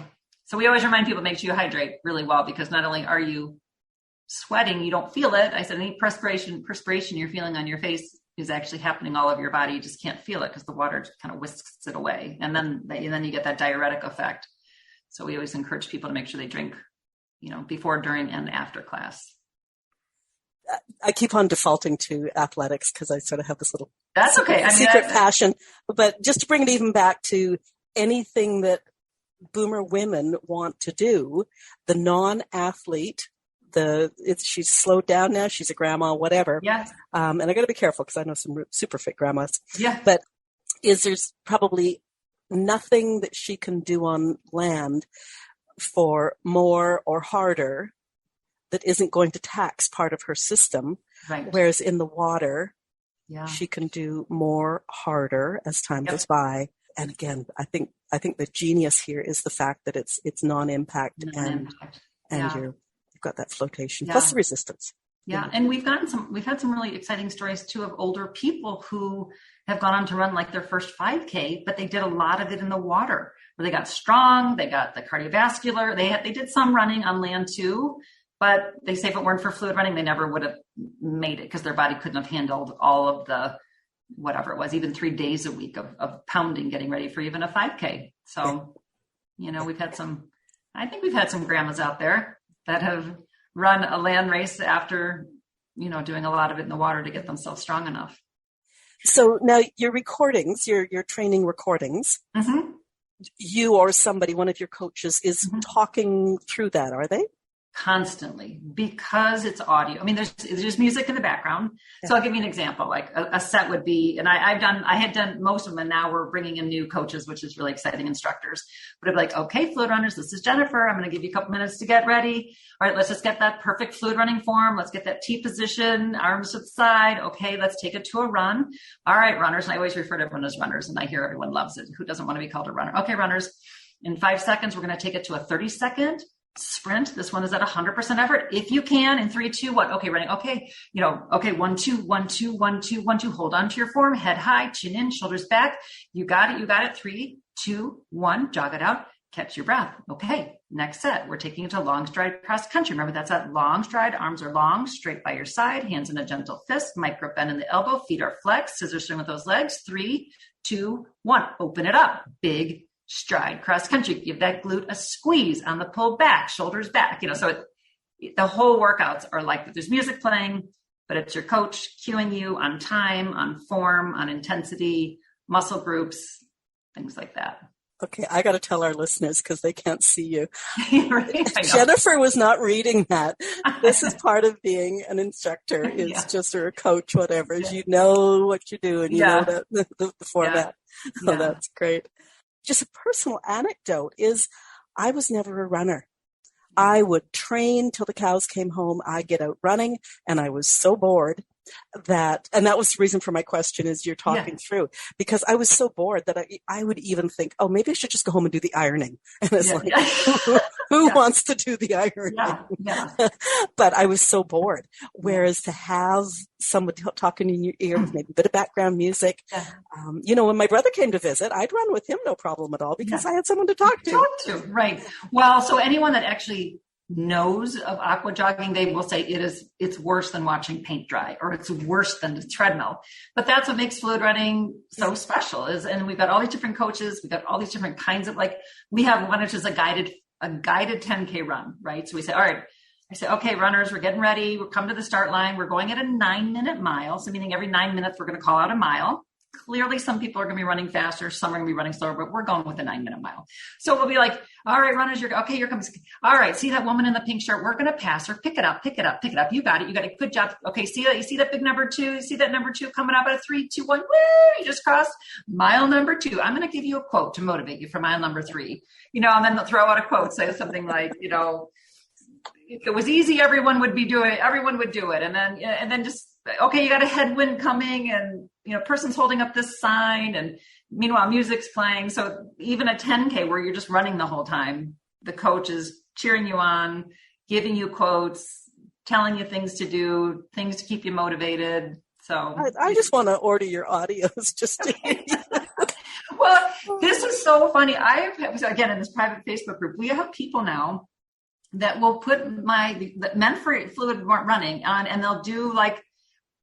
B: we always remind people, make sure you hydrate really well, because not only are you sweating, you don't feel it. I said any perspiration you're feeling on your face is actually happening all over your body. You just can't feel it, because the water just kind of whisks it away. And then you get that diuretic effect. So we always encourage people to make sure they drink, you know, before, during, and after class.
A: I keep on defaulting to athletics, because I sort of have this little
B: secret
A: passion. But just to bring it even back to anything that boomer women want to do, the non-athlete, she's slowed down now. She's a grandma, whatever.
B: Yeah.
A: And I got to be careful, because I know some super fit grandmas.
B: Yeah.
A: But is there's probably nothing that she can do on land for more or harder that isn't going to tax part of her system.
B: Right.
A: Whereas in the water,
B: she
A: can do more harder as time goes by. And again, I think the genius here is the fact that it's non-impact, and you've got that flotation plus the resistance.
B: Yeah. And we've had some really exciting stories too of older people who have gone on to run like their first 5K, but they did a lot of it in the water where they got strong, they got the cardiovascular, they did some running on land too, but they say if it weren't for fluid running, they never would have made it because their body couldn't have handled all of the, whatever it was, even 3 days a week of pounding, getting ready for even a 5K. So, we've had some grandmas out there that have run a land race after, doing a lot of it in the water to get themselves strong enough.
A: So now your recordings, your training recordings, you or somebody, one of your coaches is talking through that, are they?
B: Constantly, because it's audio. I mean, there's music in the background. Yeah. So I'll give you an example. Like a set would be, and I had done most of them, and now we're bringing in new coaches, which is really exciting, instructors. But it'd be like, okay, fluid runners, this is Jennifer. I'm going to give you a couple minutes to get ready. All right, let's just get that perfect fluid running form. Let's get that T position, arms to the side. Okay, let's take it to a run. All right, runners. And I always refer to everyone as runners, and I hear everyone loves it. Who doesn't want to be called a runner? Okay, runners. In 5 seconds, we're going to take it to a 30-second sprint. This one is at 100% effort. If you can, in 3, 2, 1. Okay, running. Okay. Okay. 1, 2, 1, 2, 1, 2, 1, 2. Hold on to your form. Head high, chin in, shoulders back. You got it. You got it. 3, 2, 1. Jog it out. Catch your breath. Okay. Next set. We're taking it to long stride cross country. Remember, that's that long stride. Arms are long, straight by your side. Hands in a gentle fist. Micro bend in the elbow. Feet are flexed. Scissor swing with those legs. 3, 2, 1. Open it up. Big stride cross country. Give that glute a squeeze on the pull back, shoulders back. So the whole workouts are like that. There's music playing, but it's your coach cueing you on time, on form, on intensity, muscle groups, things like that.
A: Okay, I got to tell our listeners because they can't see you.
B: Right?
A: Jennifer was not reading that. This is part of being an instructor, is just or a coach, whatever. Is you know what you're doing, you know the format. Yeah. Oh, that's great. Just a personal anecdote is I was never a runner. I would train till the cows came home. I'd get out running, and I was so bored and that was the reason for my question is you're talking through, because I was so bored that I would even think, oh, maybe I should just go home and do the ironing. And it's who wants to do the ironing? Yeah. But I was so bored. Whereas to have somebody talking in your ear with maybe a bit of background music, when my brother came to visit, I'd run with him, no problem at all, because I had someone to talk to. Right.
B: Well, so anyone that actually knows of aqua jogging, they will say it's worse than watching paint dry, or it's worse than the treadmill. But that's what makes fluid running so special and we've got all these different coaches. We've got all these different kinds of, we have one which is a guided 10K run, right? So we say, all right, I say, okay, runners, we're getting ready. We'll come to the start line. We're going at a 9-minute mile. So meaning every 9 minutes, we're going to call out a mile. Clearly, some people are going to be running faster. Some are going to be running slower, but we're going with a 9-minute mile. So we'll be like, all right, runners, here comes. All right. See that woman in the pink shirt? We're going to pass her. Pick it up. You got it. Good job. Okay. You see that big number 2? You see that number 2 coming up at a 3, 2, 1. Woo! You just crossed mile number 2. I'm going to give you a quote to motivate you for mile number 3, and then they'll throw out a quote, say something like, if it was easy, everyone would do it. And then just, okay, you got a headwind coming and, person's holding up this sign and meanwhile music's playing. So even a 10K where you're just running the whole time, the coach is cheering you on, giving you quotes, telling you things to do, things to keep you motivated. So
A: I just want to order your audios just to hear you.
B: Well, this is so funny. Again, in this private Facebook group, we have people now that will put the men for fluid running on, and they'll do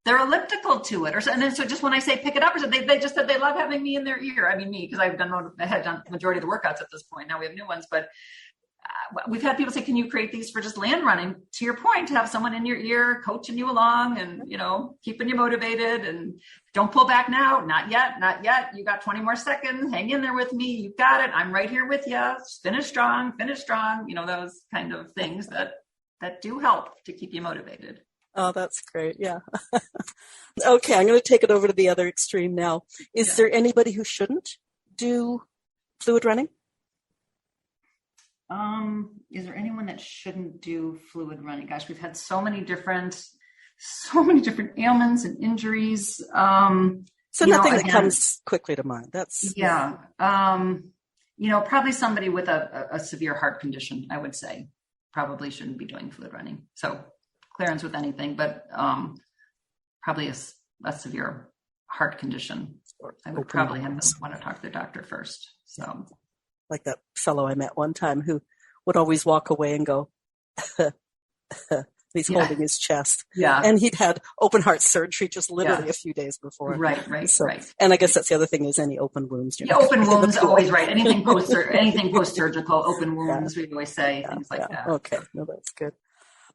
B: they're elliptical to it, and then so just when I say pick it up, or something, they just said they love having me in their ear. I mean, me, because I had done the majority of the workouts at this point. Now we have new ones, but we've had people say, "Can you create these for just land running?" To your point, to have someone in your ear coaching you along, and keeping you motivated, and don't pull back now, not yet. You got 20 more seconds. Hang in there with me. You got it. I'm right here with you. Finish strong. Those kind of things that do help to keep you motivated.
A: Oh, that's great. Yeah. Okay, I'm going to take it over to the other extreme now. Is there anybody who shouldn't do fluid running?
B: Is there anyone that shouldn't do fluid running? Gosh, we've had so many different ailments and injuries.
A: So nothing that comes quickly to mind. That's
B: probably somebody with a severe heart condition, I would say, probably shouldn't be doing fluid running. So clearance with anything, but probably a severe heart condition. I would probably want to talk to the doctor first. So,
A: like that fellow I met one time who would always walk away and go, he's holding his chest.
B: Yeah.
A: And he'd had open heart surgery just literally a few days before.
B: Right.
A: And I guess that's the other thing is any open wounds.
B: Open wounds, always right. Anything post-surgical, open wounds, we always say, things like that.
A: Okay. No, that's good.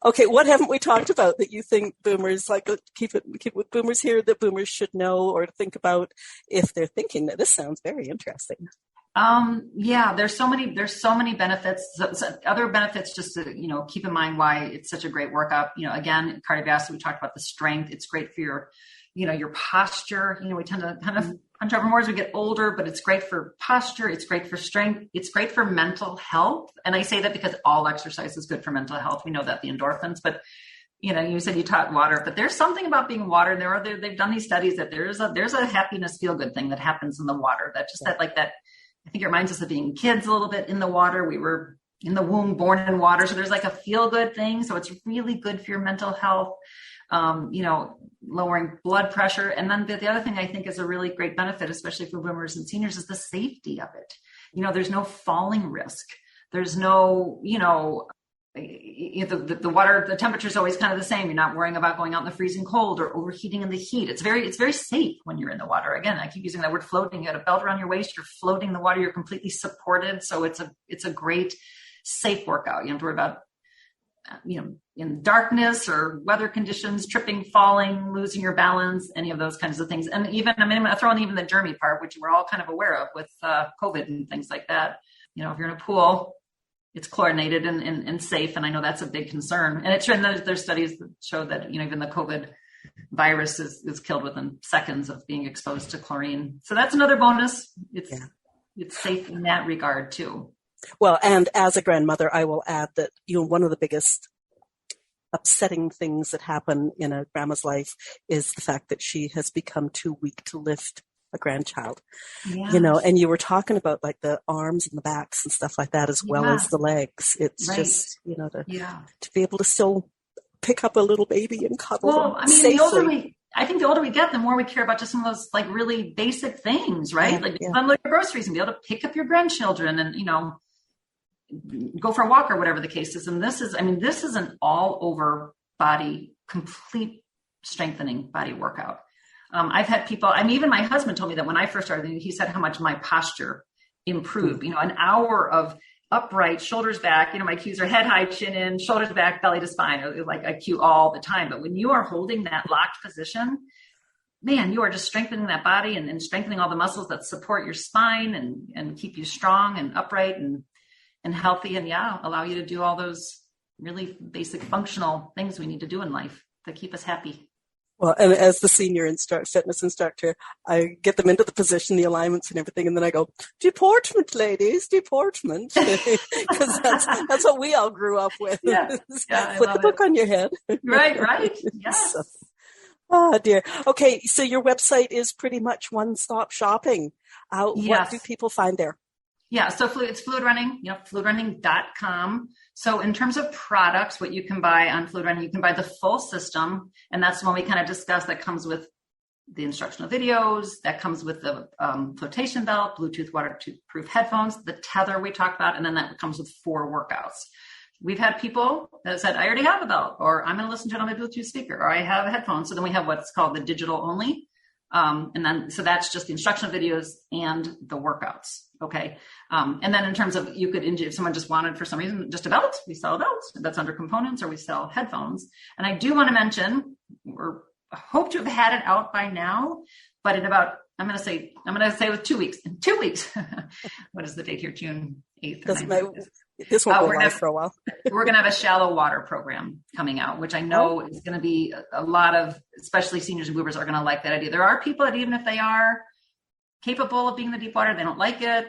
A: Okay. What haven't we talked about that you think boomers, keep with boomers here, that boomers should know or think about if they're thinking that this sounds very interesting?
B: There's so many benefits. So other benefits, just to, keep in mind why it's such a great workout. Again, cardiovascular, we talked about the strength. It's great for your posture. We tend to kind of punch over more as we get older, but it's great for posture. It's great for strength. It's great for mental health. And I say that because all exercise is good for mental health. We know that the endorphins, but you said you taught water, but there's something about being water. They've done these studies that there's a happiness feel good thing that happens in the water that I think it reminds us of being kids a little bit in the water. We were in the womb, born in water. So there's like a feel good thing. So it's really good for your mental health, lowering blood pressure. And then the other thing I think is a really great benefit, especially for boomers and seniors, is the safety of it. There's no falling risk. There's no, the water, the temperature is always kind of the same. You're not worrying about going out in the freezing cold or overheating in the heat. It's very safe when you're in the water. Again, I keep using that word floating. You got a belt around your waist, you're floating in the water, you're completely supported. So it's a great safe workout. You don't have to worry about, in darkness or weather conditions, tripping, falling, losing your balance, any of those kinds of things. And even, I'm going to throw in even the germy part, which we're all kind of aware of with COVID and things like that. If you're in a pool, it's chlorinated and safe. And I know that's a big concern. And it's there's studies that show that, even the COVID virus is killed within seconds of being exposed to chlorine. So that's another bonus. It's safe in that regard too.
A: Well, and as a grandmother, I will add that, one of the biggest upsetting things that happen in a grandma's life is the fact that she has become too weak to lift a grandchild, and you were talking about like the arms and the backs and stuff like that, as well as the legs. It's just, to be able to still pick up a little baby and cuddle them safely.
B: I think the older we get, the more we care about just some of those like really basic things, right? Unload your groceries and be able to pick up your grandchildren and, go for a walk or whatever the case is. And this is an all over body, complete strengthening body workout. I've had people, even my husband told me that when I first started, he said how much my posture improved, an hour of upright, shoulders back, my cues are head high, chin in, shoulders back, belly to spine. Like I cue all the time. But when you are holding that locked position, man, you are just strengthening that body and strengthening all the muscles that support your spine and keep you strong and upright and healthy and allow you to do all those really basic functional things we need to do in life that keep us happy.
A: Well, and as the senior fitness instructor, I get them into the position, the alignments and everything. And then I go, deportment, ladies, deportment. Because that's what we all grew up with. Put the book on your head.
B: Right. Yes.
A: Oh, dear. Okay. So your website is pretty much one-stop shopping. What do people find there?
B: Yeah. So it's fluid running, fluidrunning.com. So in terms of products, what you can buy on Fluid Running, you can buy the full system. And that's the one we kind of discussed that comes with the instructional videos, that comes with the flotation belt, Bluetooth waterproof headphones, the tether we talked about, and then that comes with 4 workouts. We've had people that said, I already have a belt, or I'm going to listen to it on my Bluetooth speaker, or I have a headphone. So then we have what's called the digital only. So that's just the instructional videos and the workouts. Okay. And then in terms of, if someone just wanted for some reason, just a belt, we sell a belt that's under components, or we sell headphones. And I do want to mention, I hope to have had it out by now, but in about, I'm going to say with 2 weeks. In 2 weeks. What is the date here? June 8th.
A: This won't go live for a while.
B: We're going to have a shallow water program coming out, which I know is going to be a lot of, especially seniors and boomers are going to like that idea. There are people that even if they are capable of being in the deep water, they don't like it.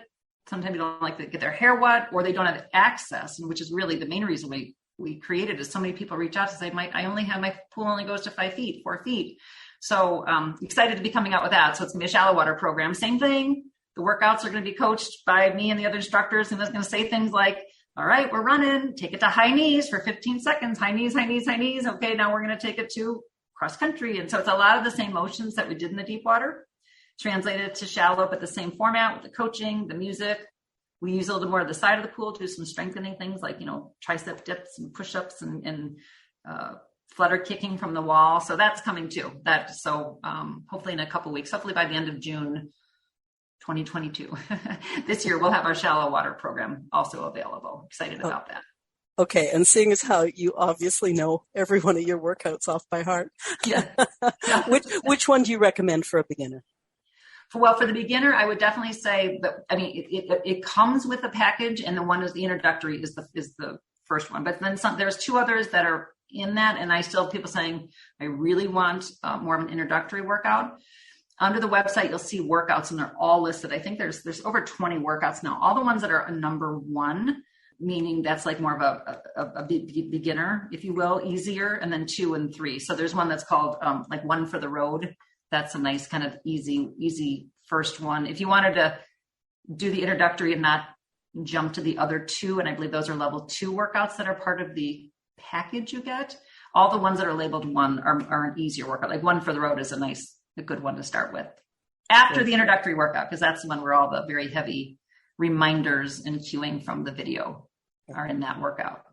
B: Sometimes they don't like to get their hair wet, or they don't have access, which is really the main reason we created is so many people reach out to say, my pool only goes to 5 feet, 4 feet. So excited to be coming out with that. So it's going to be a shallow water program. Same thing. The workouts are going to be coached by me and the other instructors. And it's going to say things like, all right, we're running, take it to high knees for 15 seconds, high knees, high knees, high knees. Okay, now we're going to take it to cross country. And so it's a lot of the same motions that we did in the deep water, translated to shallow, but the same format with the coaching, the music. We use a little more of the side of the pool to do some strengthening things like, tricep dips and push-ups and flutter kicking from the wall. So that's coming too. Hopefully in a couple of weeks, hopefully by the end of June, 2022. This year, we'll have our shallow water program also available. Excited about that.
A: Okay. And seeing as how you obviously know every one of your workouts off by heart.
B: Yeah.
A: Which one do you recommend for a beginner?
B: Well, for the beginner, I would definitely say that, it comes with a package, and the one is the introductory is the first one. But then there's 2 others that are in that. And I still have people saying, I really want more of an introductory workout. Under the website, you'll see workouts, and they're all listed. I think there's over 20 workouts now. All the ones that are a number 1, meaning that's like more of a beginner, if you will, easier, and then 2 and 3. So there's one that's called like One for the Road. That's a nice kind of easy first one. If you wanted to do the introductory and not jump to the other 2, and I believe those are level 2 workouts that are part of the package you get. All the ones that are labeled 1 are an easier workout. Like One for the Road is a good one to start with after the introductory workout, because that's the one where all the very heavy reminders and cueing from the video are in that workout.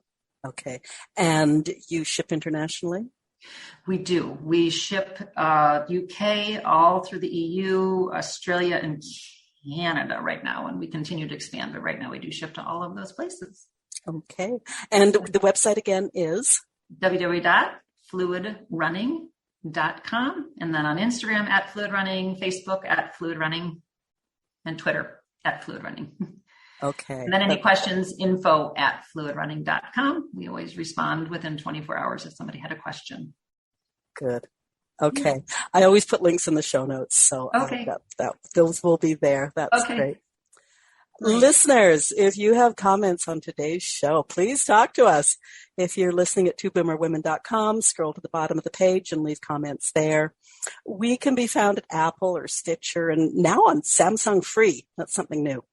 A: Okay. And you ship internationally?
B: We do. We ship UK, all through the EU, Australia, and Canada right now, and we continue to expand. But right now we do ship to all of those places. Okay.
A: And the website again is?
B: www.fluidrunning.com, and then on Instagram @fluidrunning, Facebook @fluidrunning, and Twitter @fluidrunning.
A: Okay.
B: And then any questions, info@fluidrunning.com. We always respond within 24 hours if somebody had a question.
A: Good. Okay. I always put links in the show notes, so those will be there. That's great. Listeners, if you have comments on today's show, please talk to us. If you're listening at twoboomerwomen.com, scroll to the bottom of the page and leave comments there. We can be found at Apple or Stitcher, and now on Samsung Free. That's something new.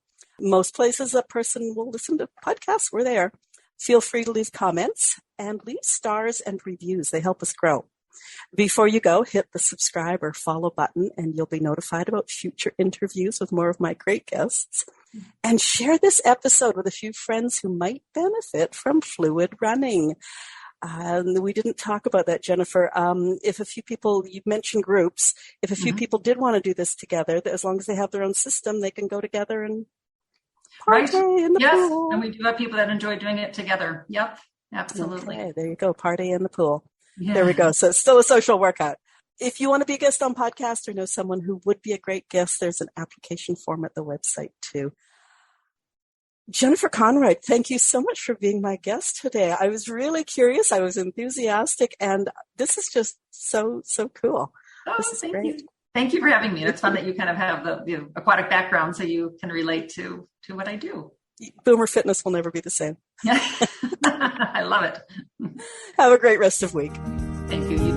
A: Most places a person will listen to podcasts, we're there. Feel free to leave comments and leave stars and reviews. They help us grow. Before you go, hit the subscribe or follow button, and you'll be notified about future interviews with more of my great guests. And share this episode with a few friends who might benefit from fluid running. We didn't talk about that, Jennifer. If a few people, you mentioned groups, if a few people did want to do this together, as long as they have their own system, they can go together and party in the pool.
B: And we do have people that enjoy doing it together. Yep, absolutely.
A: Okay, there you go, party in the pool. Yeah. There we go. So it's still a social workout. If you want to be a guest on podcast or know someone who would be a great guest, there's an application form at the website too. Jennifer Conroyd, thank you so much for being my guest today. I was really curious. I was enthusiastic, and this is just so cool.
B: Oh,
A: this is
B: thank
A: great.
B: you. Thank you for having me. It's fun that you kind of have the aquatic background, so you can relate to what I do.
A: Boomer fitness will never be the same.
B: I love it.
A: Have a great rest of week.
B: Thank you.